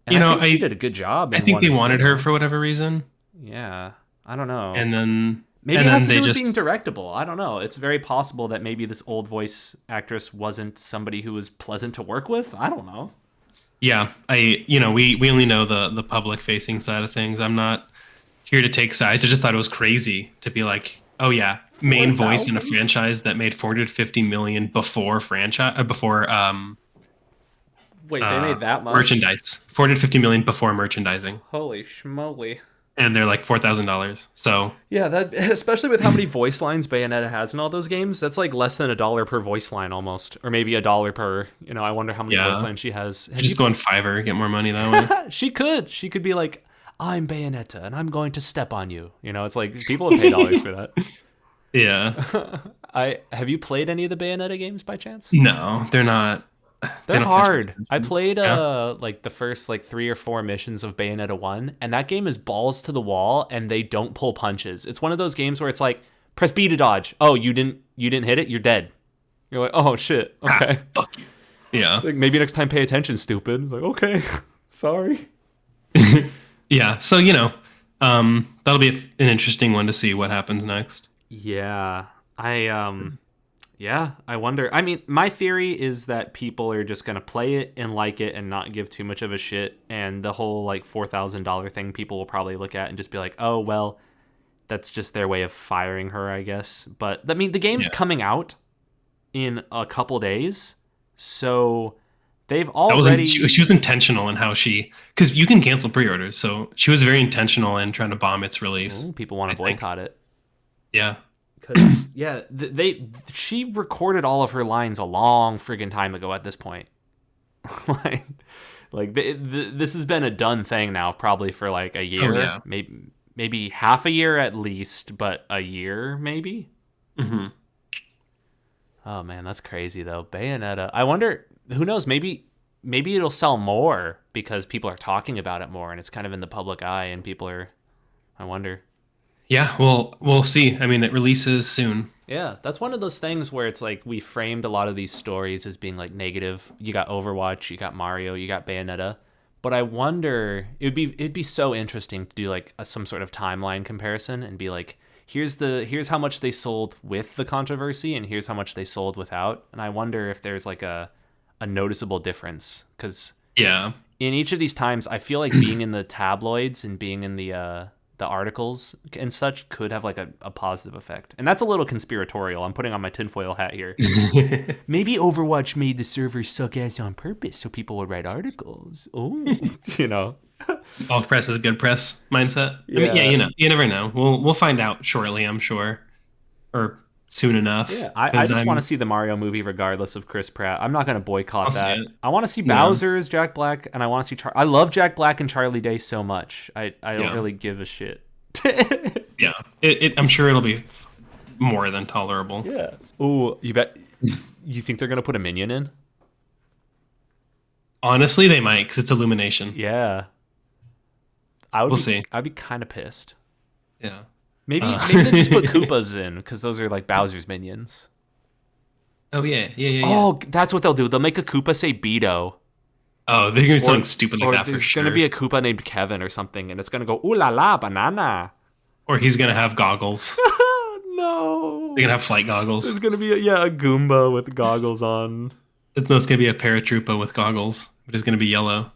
and You I know, think she did a good job. I In think one they and wanted two. her for whatever reason, Yeah, I don't know. and then Maybe and it has then to they do with just being directable. I don't know. It's very possible that maybe this old voice actress wasn't somebody who was pleasant to work with. I don't know. yeah. We only know the public facing side of things. I'm not here to take sides. I just thought it was crazy to be like, oh yeah, main voice in a 4,000? franchise that made 450 million before before Wait, they made that much? merchandise. 450 million before merchandising, Holy schmoly. and they're like $4,000. So Yeah, that especially with how many voice lines Bayonetta has in all those games, that's like less than $1 per voice line almost, or maybe $1 per. I wonder how many Yeah. voice lines she has. Have just go on Fiverr, get more money that way. She could. She could be like, "I'm Bayonetta, and I'm going to step on you." It's like people have paid dollars for that. Yeah. I have you played any of the Bayonetta games by chance? No, they're not. They're don't catch my hard. I attention. played Yeah. like the first like 3 or 4 missions of Bayonetta 1, and that game is balls to the wall and they don't pull punches. It's one of those games where it's like press B to dodge. Oh, you didn't hit it, you're dead. You're like, "Oh shit. Ah, Okay." fuck you. Yeah. It's like maybe next time pay attention, stupid. It's like, "Okay. Sorry." Yeah. So, that'll be an interesting one to see what happens next. Yeah. I wonder. I mean, my theory is that people are just gonna play it and like it and not give too much of a shit. And the whole like $4,000 thing, people will probably look at and just be like, "Oh well, that's just their way of firing her, I guess." But I mean, the game's Yeah. coming out in a couple days, so they've That wasn't, she already. was intentional in how because you can cancel pre-orders. So she was very intentional in trying to bomb its release, Ooh, people want I to think. boycott it Yeah. because yeah, she recorded all of her lines a long friggin' time ago. At this point, like this has been a done thing now probably for like a Oh, year, yeah. maybe half a year at least, but a year maybe. Hmm. Oh man, that's crazy though. Bayonetta. I wonder, who knows, maybe it'll sell more because people are talking about it more and it's kind of in the public eye and people are, I wonder. Yeah. Well, we'll see. I mean, it releases soon. Yeah, that's one of those things where it's like we framed a lot of these stories as being like negative. You got Overwatch, you got Mario, you got Bayonetta. But I wonder, it'd be so interesting to do like some sort of timeline comparison and be like, here's how much they sold with the controversy and here's how much they sold without. And I wonder if there's like a noticeable difference cuz Yeah. in each of these times I feel like being in the tabloids and being in the articles and such could have like a positive effect. And that's a little conspiratorial. I'm putting on my tinfoil hat here. Maybe Overwatch made the servers suck ass on purpose so people would write articles. Oh, you know. All press is good press mindset. I mean, yeah, Yeah. you never know. We'll find out shortly, I'm sure, or soon enough. Yeah, I Because just want to see the Mario movie regardless of Chris Pratt. I'm not going to I'll boycott see that. it. I want to see Yeah, Bowser's Jack Black, and I want to see I love Jack Black and Charlie Day so much. I don't yeah, really give a shit. yeah. I'm sure it'll be more than tolerable. Yeah. Ooh, you bet. You think they're going to put a minion in? Honestly, they might because it's Illumination. Yeah. I would We'll be see. I'd be kind of pissed. Yeah. Maybe they just put Koopas in because those are like Bowser's minions. Oh yeah. Oh, that's what they'll do. They'll make a Koopa say Beto. Oh, they're gonna do something Or stupid like or that for there's gonna sure. be a Koopa named Kevin or something, and it's gonna go ooh la la banana. Or he's gonna have goggles. They're No. gonna have flight goggles. There's gonna be a Goomba with goggles on. No, it's gonna be a paratroopa with goggles, but it's gonna be yellow.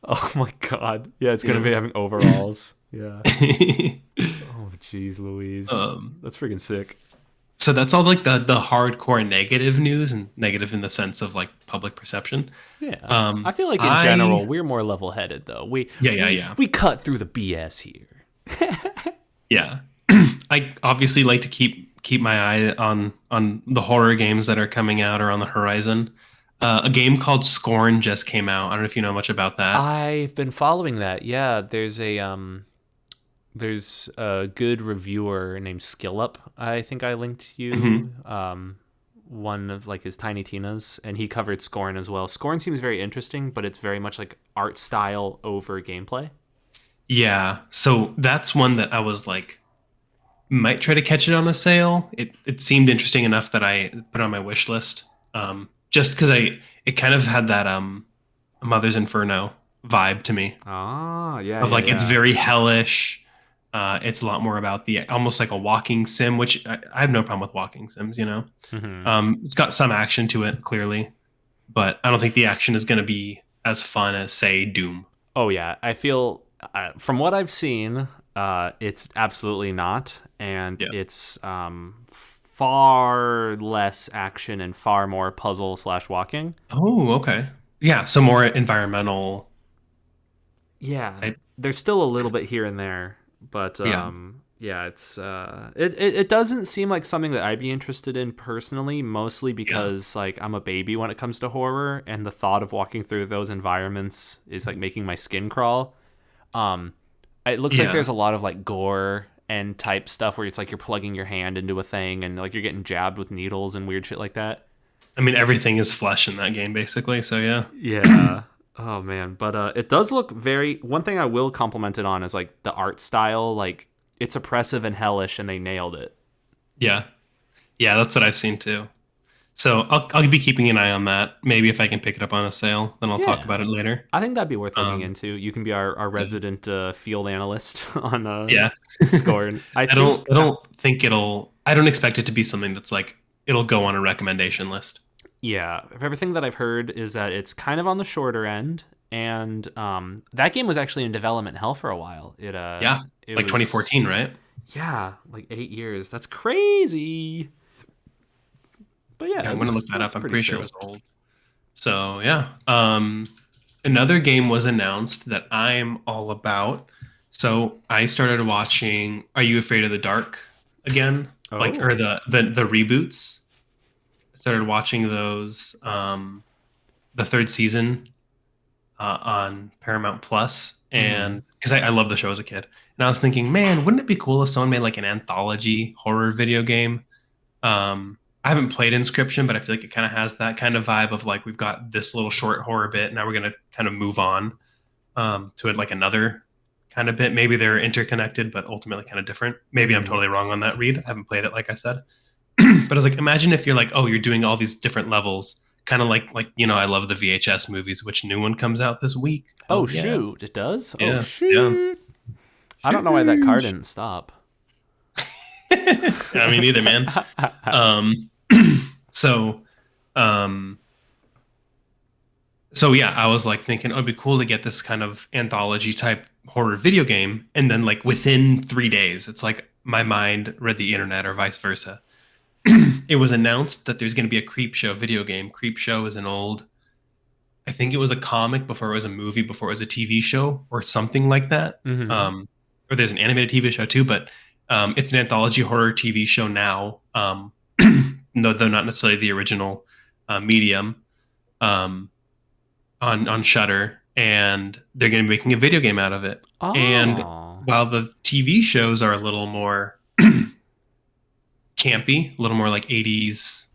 Oh my god. Yeah, it's gonna Yeah. be having overalls. Yeah. Oh jeez, Louise. um, That's freaking sick. so that's all like the hardcore negative news and negative in the sense of like public perception. Yeah. Um, I feel like in I general we're more level headed though. We yeah we yeah we cut through the BS here. yeah. I obviously like to keep my eye on the horror games that are coming out or on the horizon. A game called Scorn just came out. I don't know if you know much about that. I've been following that. Yeah, there's a good reviewer named SkillUp. I think I linked Hmm. you one of like his Tiny Tina's, and he covered Scorn as well. Scorn seems very interesting, but it's very much like art style over gameplay. Yeah, so that's one that I was like might try to catch it on a sale. It seemed interesting enough that I put it on my wish list. Just because it kind of had that Mother's Inferno vibe to me Ah, yeah, of yeah, like it's yeah. very hellish. It's a lot more about the almost like a walking sim, which I have no problem with walking sims. Hmm. It's got some action to it clearly, but I don't think the action is going to be as fun as say Doom. Oh yeah, I feel from what I've seen, it's absolutely not, and Yeah. it's far less action and far more puzzle slash walking. Oh, okay. Yeah, so more environmental Yeah, type. there's still a little bit here and there, but Yeah. yeah, it doesn't seem like something that I'd be interested in personally, mostly Yeah. because like I'm a baby when it comes to horror, and the thought of walking through those environments is like making my skin crawl. Um, it looks like Yeah. there's a lot of like gore and type stuff where it's like you're plugging your hand into a thing and like you're getting jabbed with needles and weird shit like that. I mean, everything is flesh in that game, basically. So yeah, Yeah. Oh man, but it does look very. One thing I will compliment it on is like the art style. Like it's oppressive and hellish, and they nailed it. yeah, yeah. That's what I've seen too. So I'll be keeping an eye on that. Maybe if I can pick it up on a sale, then I'll talk Yeah, about it later. I think that'd be worth looking Um, into. You can be our yeah, resident field analyst on yeah. Scorn. I I don't think I don't think it'll. I don't expect it to be something that's like it'll go on a recommendation list. yeah, everything that I've heard is that it's kind of on the shorter end, and that game was actually in development hell for a while. Yeah, It like was 2014, right? yeah, like 8 years. That's crazy. But yeah, Yeah, I'm it gonna look that looks up. I'm pretty pretty sure it chill. was old. So yeah. Another game was announced that I'm all about. So I started watching Are You Afraid of the Dark again? Like or Oh. the reboots. I started watching those the third season on Paramount Plus, Mm-hmm. and because I love the show as a kid. And I was thinking, man, wouldn't it be cool if someone made like an anthology horror video game? I haven't played Inscription, but I feel like it kind of has that kind of vibe of like we've got this little short horror bit. Now we're gonna kind of move on to it like another kind of bit. Maybe they're interconnected, but ultimately kind of different. Maybe I'm Mm-hmm. totally wrong on that read. I haven't played it, like I said. But I was like, imagine if you're like, oh, you're doing all these different levels, kind of like I love the VHS movies. Which new one comes out this week? Oh Hell yeah, shoot, it does. Oh yeah, yeah. shoot. I don't know why that car Sheesh. didn't stop. I mean, either man. Um, so, um, so yeah, I was like thinking, oh, it'd be cool to get this kind of anthology type horror video game, and then like within 3 days, it's like my mind read the internet or vice versa. It was announced that there's going to be a Creep Show video game. Creep Show is an old, I think it was a comic before it was a movie, before it was a TV show or something like that. Mm-hmm. Or there's an animated TV show too, but it's an anthology horror TV show now. No, though not necessarily the original medium. Um, on Shutter, and they're going to be making a video game out of it. And Oh. while the TV shows are a little more campy, a little more like 80s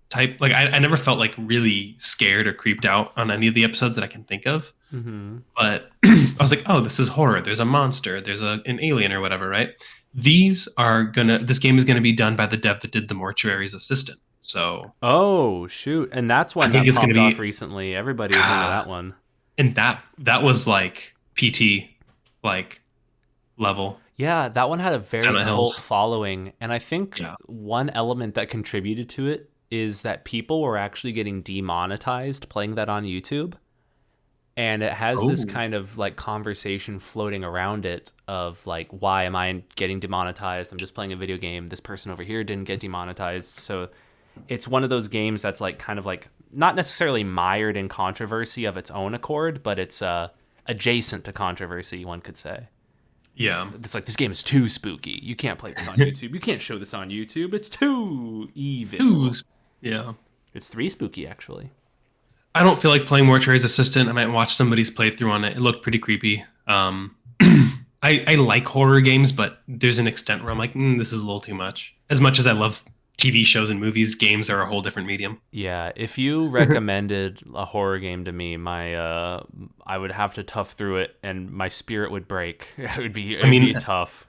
type, like I never felt like really scared or creeped out on any of the episodes that I can think of. Mm-hmm. But I was like, oh, this is horror. There's a monster. There's an alien or whatever, right? This game is gonna be done by the dev that did the Mortuary's Assistant. So Oh shoot, and that's I one think that it's gonna popped off be recently. Everybody was into that one. and that was like PT like level. Yeah, that one had a very Silent cult Hills. following, and I think Yeah. one element that contributed to it is that people were actually getting demonetized playing that on YouTube. And it has this Oh. kind of like conversation floating around it of like, why am I getting demonetized? I'm just playing a video game. This person over here didn't get demonetized. So it's one of those games that's like kind of like not necessarily mired in controversy of its own accord, but it's adjacent to controversy, one could say. Yeah. It's like, this game is too spooky. You can't play this on YouTube. You can't show this on YouTube. It's too evil. Who's yeah. It's 3 spooky, actually. I don't feel like playing Mortuary's Assistant. I might watch somebody's playthrough on it. It looked pretty creepy. I like horror games, but there's an extent where I'm like, this is a little too much. As much as I love TV shows and movies, games are a whole different medium. Yeah, if you recommended a horror game to me, my I would have to tough through it, and my spirit would break. I It'd be mean, tough.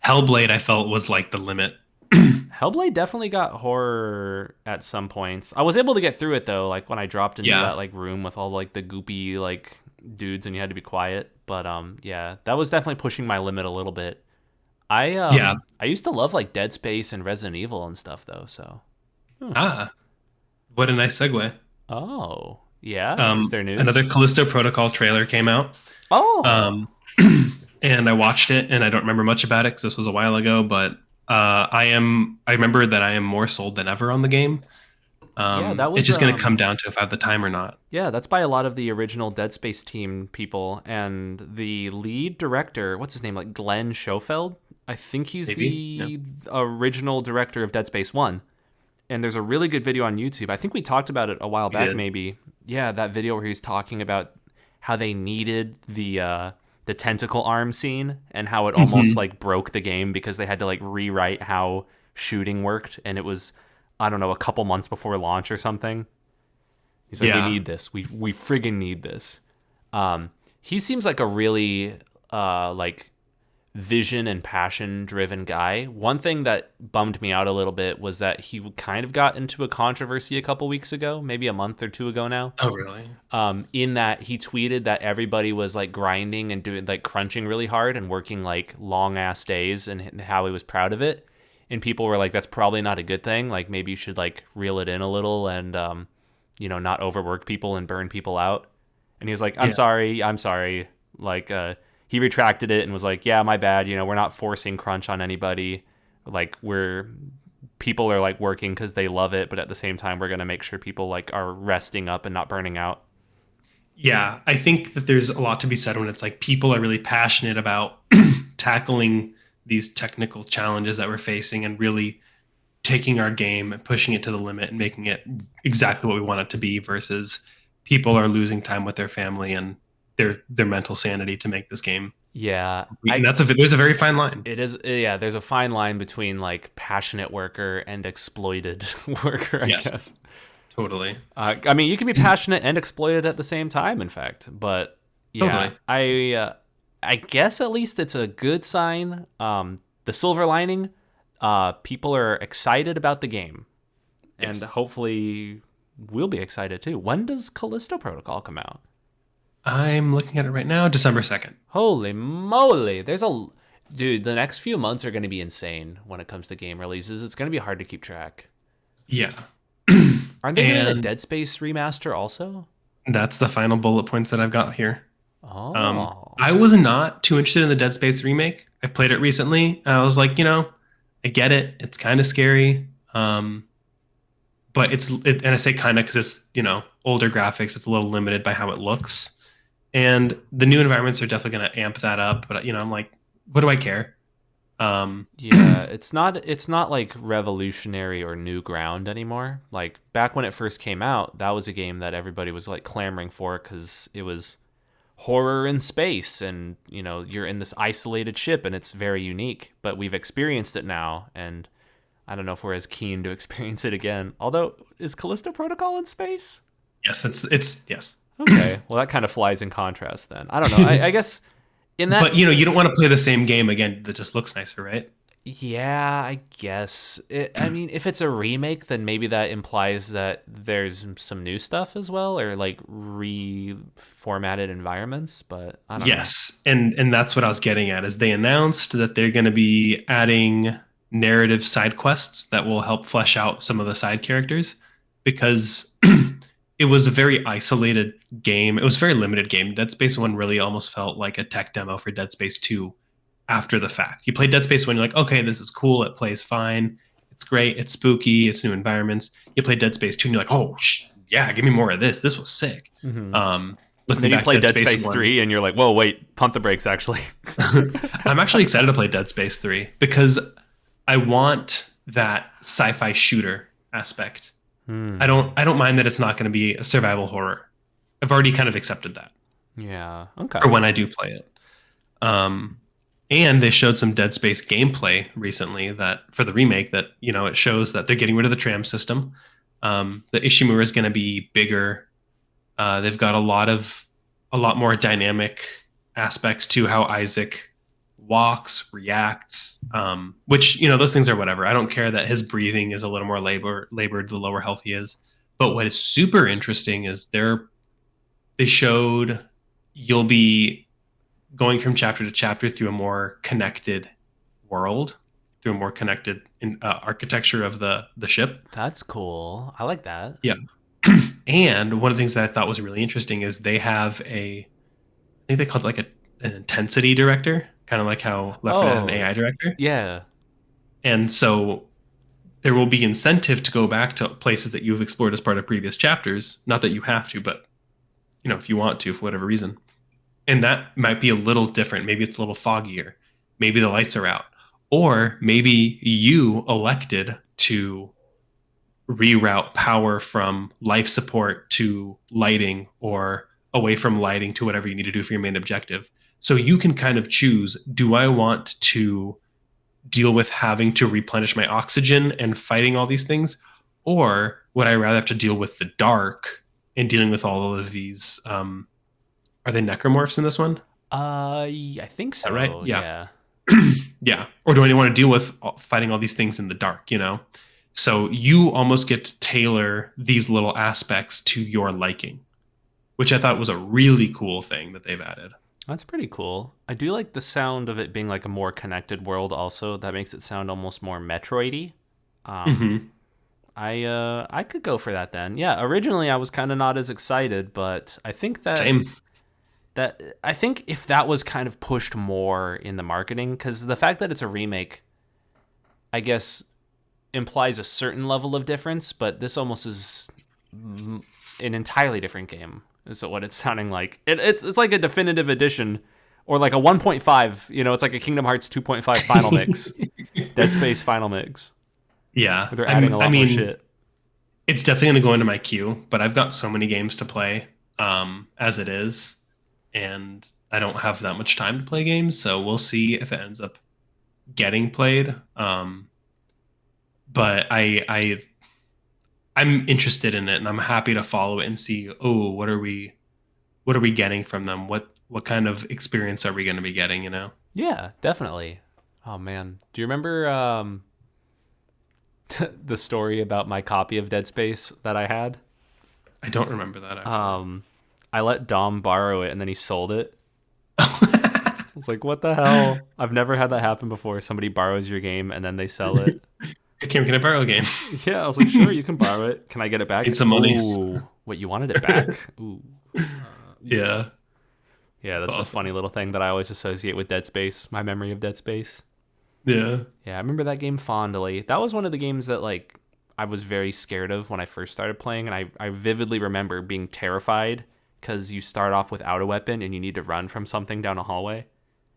Hellblade, I felt was like the limit. Hellblade definitely got horror at some points. I was able to get through it though, like when I dropped into Yeah. that like room with all like the goopy like dudes, and you had to be quiet. But yeah, that was definitely pushing my limit a little bit. Yeah. I used to love like Dead Space and Resident Evil and stuff though. So Ah, what a nice segue. oh yeah, is there news? Another Callisto Protocol trailer came out. Oh Um, and I watched it, and I don't remember much about it because this was a while ago. But I remember that I am more sold than ever on the game. yeah, that was It's just going to come down to if I have the time or not. yeah, that's by a lot of the original Dead Space team people, and the lead director, what's his name, like Glenn Schofeld? I think he's Maybe, the original director of Dead Space 1. And there's a really good video on YouTube. I think we talked about it a while back, did. maybe. Yeah, that video where he's talking about how they needed the tentacle arm scene and how it almost like broke the game because they had to like rewrite how shooting worked, and it was I don't know, a couple months before launch or something. He's like, we Yeah. need this. We friggin' need this. He seems like a really like vision and passion driven guy. One thing that bummed me out a little bit was that he kind of got into a controversy a couple weeks ago, maybe a month or two ago now. Oh, really? In that he tweeted that everybody was like grinding and doing like crunching really hard and working like long ass days, and how he was proud of it. And people were like, that's probably not a good thing. Like maybe you should like reel it in a little and, not overwork people and burn people out. And he was like, Yeah. I'm sorry. Like, he retracted it and was like, yeah, my bad. We're not forcing crunch on anybody. Like people are like working because they love it, but at the same time, we're going to make sure people like are resting up and not burning out. Yeah, I think that there's a lot to be said when it's like people are really passionate about tackling these technical challenges that we're facing and really taking our game and pushing it to the limit and making it exactly what we want it to be versus people are losing time with their family and their mental sanity to make this game. Yeah, And there's a very fine line. it is. Yeah, there's a fine line between like passionate worker and exploited worker, I Yes, guess. totally. I mean, you can be passionate and exploited at the same time, in fact. But yeah, Totally. I guess at least it's a good sign. The silver lining, people are excited about the game, and Yes. hopefully we'll be excited too. When does Callisto Protocol come out? I'm looking at it right now, December 2nd. Holy moly! Dude. The next few months are going to be insane when it comes to game releases. It's going to be hard to keep track. Yeah. Aren't they doing a And Dead Space remaster also? that's the final bullet points that I've got here. Oh. I was not too interested in the Dead Space remake. I've played it recently. I was like, I get it. It's kind of scary. But and I say kind of because it's, older graphics. It's a little limited by how it looks. And the new environments are definitely going to amp that up. But, I'm like, what do I care? Yeah, it's not like revolutionary or new ground anymore. Like back when it first came out, that was a game that everybody was like clamoring for cuz it was horror in space, and you're in this isolated ship and it's very unique. But we've experienced it now, and I don't know if we're as keen to experience it again. Although, is Callisto Protocol in space? Yes, it's yes. Okay, well that kind of flies in contrast then. I don't know. I guess in that But, you don't want to play the same game again that just looks nicer, right? yeah, I guess. I mean, if it's a remake, then maybe that implies that there's some new stuff as well, or like reformatted environments. But I don't know. Yes, and that's what I was getting at. Is they announced that they're going to be adding narrative side quests that will help flesh out some of the side characters, because it was a very isolated game. It was a very limited game. Dead Space 1 really almost felt like a tech demo for Dead Space 2 after the fact. You played Dead Space 1, you're like, okay, this is cool. It plays fine. It's great. It's spooky. It's new environments. You play Dead Space 2 and you're like, oh, yeah, give me more of this. This was sick. Mm-hmm. Looking Then you back, play Dead Space 1, 3 and you're like, whoa, wait, pump the brakes, actually. I'm actually excited to play Dead Space 3 because I want that sci-fi shooter aspect. I don't mind that it's not going to be a survival horror. I've already kind of accepted that Yeah, okay. for when I do play it. And they showed some Dead Space gameplay recently that for the remake that, it shows that they're getting rid of the tram system. The Ishimura is going to be bigger. They've got a lot more dynamic aspects to how Isaac walks, reacts, which, those things are whatever. I don't care that his breathing is a little more labored the lower health he is. But what is super interesting is they showed you'll be going from chapter to chapter through a more connected world, through a more connected architecture of the ship. That's cool. I like that. Yeah. And one of the things that I thought was really interesting is they have I think they called it like an intensity director, kind of like how Left 4 Dead had an AI director. Yeah. And so there will be incentive to go back to places that you've explored as part of previous chapters. Not that you have to, but if you want to, for whatever reason. And that might be a little different. Maybe it's a little foggier. Maybe the lights are out. Or maybe you elected to reroute power from life support to lighting, or away from lighting to whatever you need to do for your main objective. So you can kind of choose, do I want to deal with having to replenish my oxygen and fighting all these things? or would I rather have to deal with the dark and dealing with all of these? Are they necromorphs in this one? Is I think that right? so. Yeah. Yeah. Yeah. Or do I want to deal with fighting all these things in the dark? So you almost get to tailor these little aspects to your liking, which I thought was a really cool thing that they've added. That's pretty cool. I do like the sound of it being like a more connected world also. That makes it sound almost more Metroidy. Um, Hmm. I could go for that then. Yeah, originally I was kind of not as excited, but I think Same. I think if that was kind of pushed more in the marketing, because the fact that it's a remake, I guess, implies a certain level of difference, but this almost is an entirely different game. Is what it's sounding like. It's like a definitive edition, or like a 1.5. It's like a Kingdom Hearts 2.5 final mix, Dead Space final mix. Yeah. Where they're adding a lot more shit. It's definitely going to go into my queue, but I've got so many games to play as it is, and I don't have that much time to play games, so we'll see if it ends up getting played. But I'm interested in it, and I'm happy to follow it and see. Oh, what are we getting from them? What kind of experience are we going to be getting? Yeah, definitely. Oh man, do you remember the story about my copy of Dead Space that I had? I don't remember that actually. I let Dom borrow it and then he sold it. I was like, what the hell? I've never had that happen before. Somebody borrows your game and then they sell it. Can I borrow a game? Yeah, I was like, sure, you can borrow it. Can I get it back? Need some money. Ooh, wait, you wanted it back? Ooh. Yeah. Yeah, that's Awesome. a funny little thing that I always associate with Dead Space, my memory of Dead Space. Yeah. Yeah, I remember that game fondly. That was one of the games that, like, I was very scared of when I first started playing, and I vividly remember being terrified because you start off without a weapon and you need to run from something down a hallway.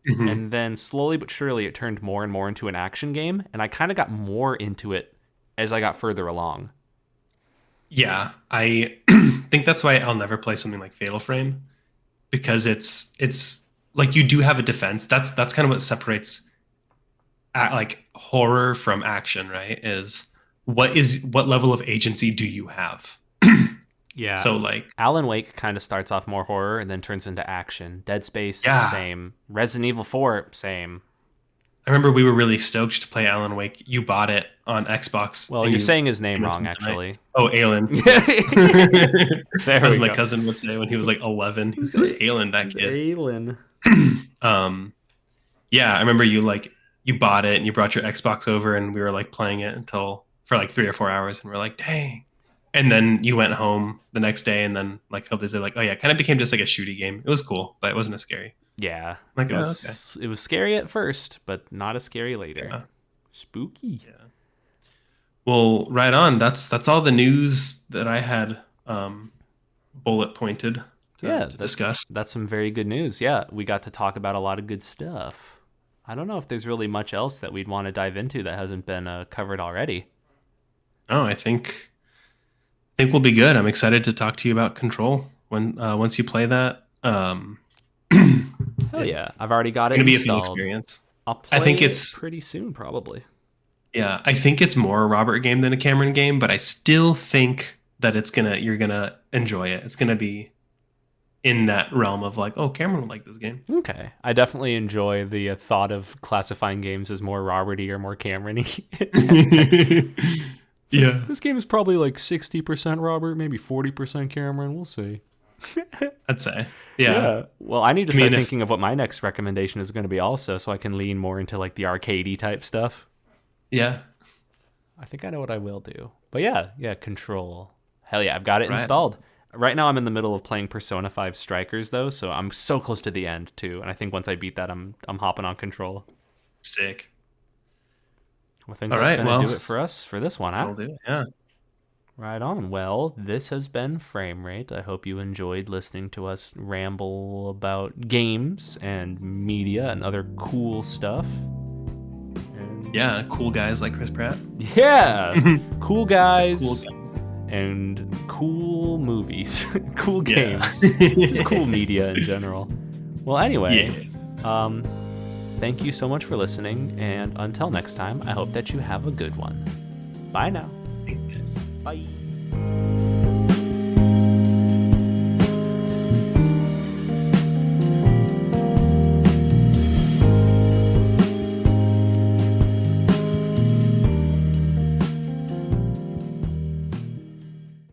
Hmm. And then slowly but surely it turned more and more into an action game, and I kind of got more into it as I got further along. Yeah. I think that's why I'll never play something like Fatal Frame, because it's like you do have a defense. That's kind of what separates like horror from action, right? Is what level of agency do you have? Yeah. So like, Alan Wake kind of starts off more horror and then turns into action. Dead Space, yeah. same. Resident Evil 4, same. I remember we were really stoked to play Alan Wake. You bought it on Xbox. Well, And you're you saying his name came with wrong, me tonight. actually. Oh, Alan. There As we my go. cousin would say when he was like 11. Who's Alan, that It's kid? Alan. um, yeah, I remember you bought it and you brought your Xbox over and we were like playing it until for like 3 or 4 hours and we're like, dang. And then you went home the next day and then like a couple days later, like, oh yeah, it kind of became just like a shooty game. It was cool, but it wasn't as scary. Yeah. I'm like, It oh, okay. was it was scary at first, but not as scary later. Yeah. Spooky. Yeah. Well, right on. That's all the news that I had bullet pointed Yeah, to discuss. that's some very good news. Yeah, we got to talk about a lot of good stuff. I don't know if there's really much else that we'd want to dive into that hasn't been covered already. Oh, I think we'll be good. I'm excited to talk to you about Control when once you play that. Hell It's yeah, I've already got it gonna be a fun installed. experience. I'll play I think it it's pretty soon, probably. yeah. I think it's more a Robert game than a Cameron game, but I still think that you're gonna enjoy it. It's gonna be in that realm of like, oh, Cameron would like this game. Okay, I definitely enjoy the thought of classifying games as more Roberty or more Cameron-y. Yeah, This game is probably like 60% Robert, maybe 40% Cameron. We'll see. I'd say. Yeah. Well, I need to I mean, start if- thinking of what my next recommendation is going to be also, so I can lean more into like the arcadey type stuff. Yeah. I think I know what I will do. But yeah, Control. Hell yeah, I've got it Right. installed. Right now I'm in the middle of playing Persona 5 Strikers though, so I'm so close to the end too. And I think once I beat that I'm hopping on Control. Sick. I think All that's right, going to well, do it for us for this one, huh? I'll do it. Yeah. Right on. Well, this has been Frame Rate. I hope you enjoyed listening to us ramble about games and media and other cool stuff. And Yeah. Cool guys like Chris Pratt. yeah, cool guys It's a cool and cool movies, cool Yeah. games, just cool media in general. Well, anyway, thank you so much for listening, and until next time, I hope that you have a good one. Bye now. Thanks, guys. Bye.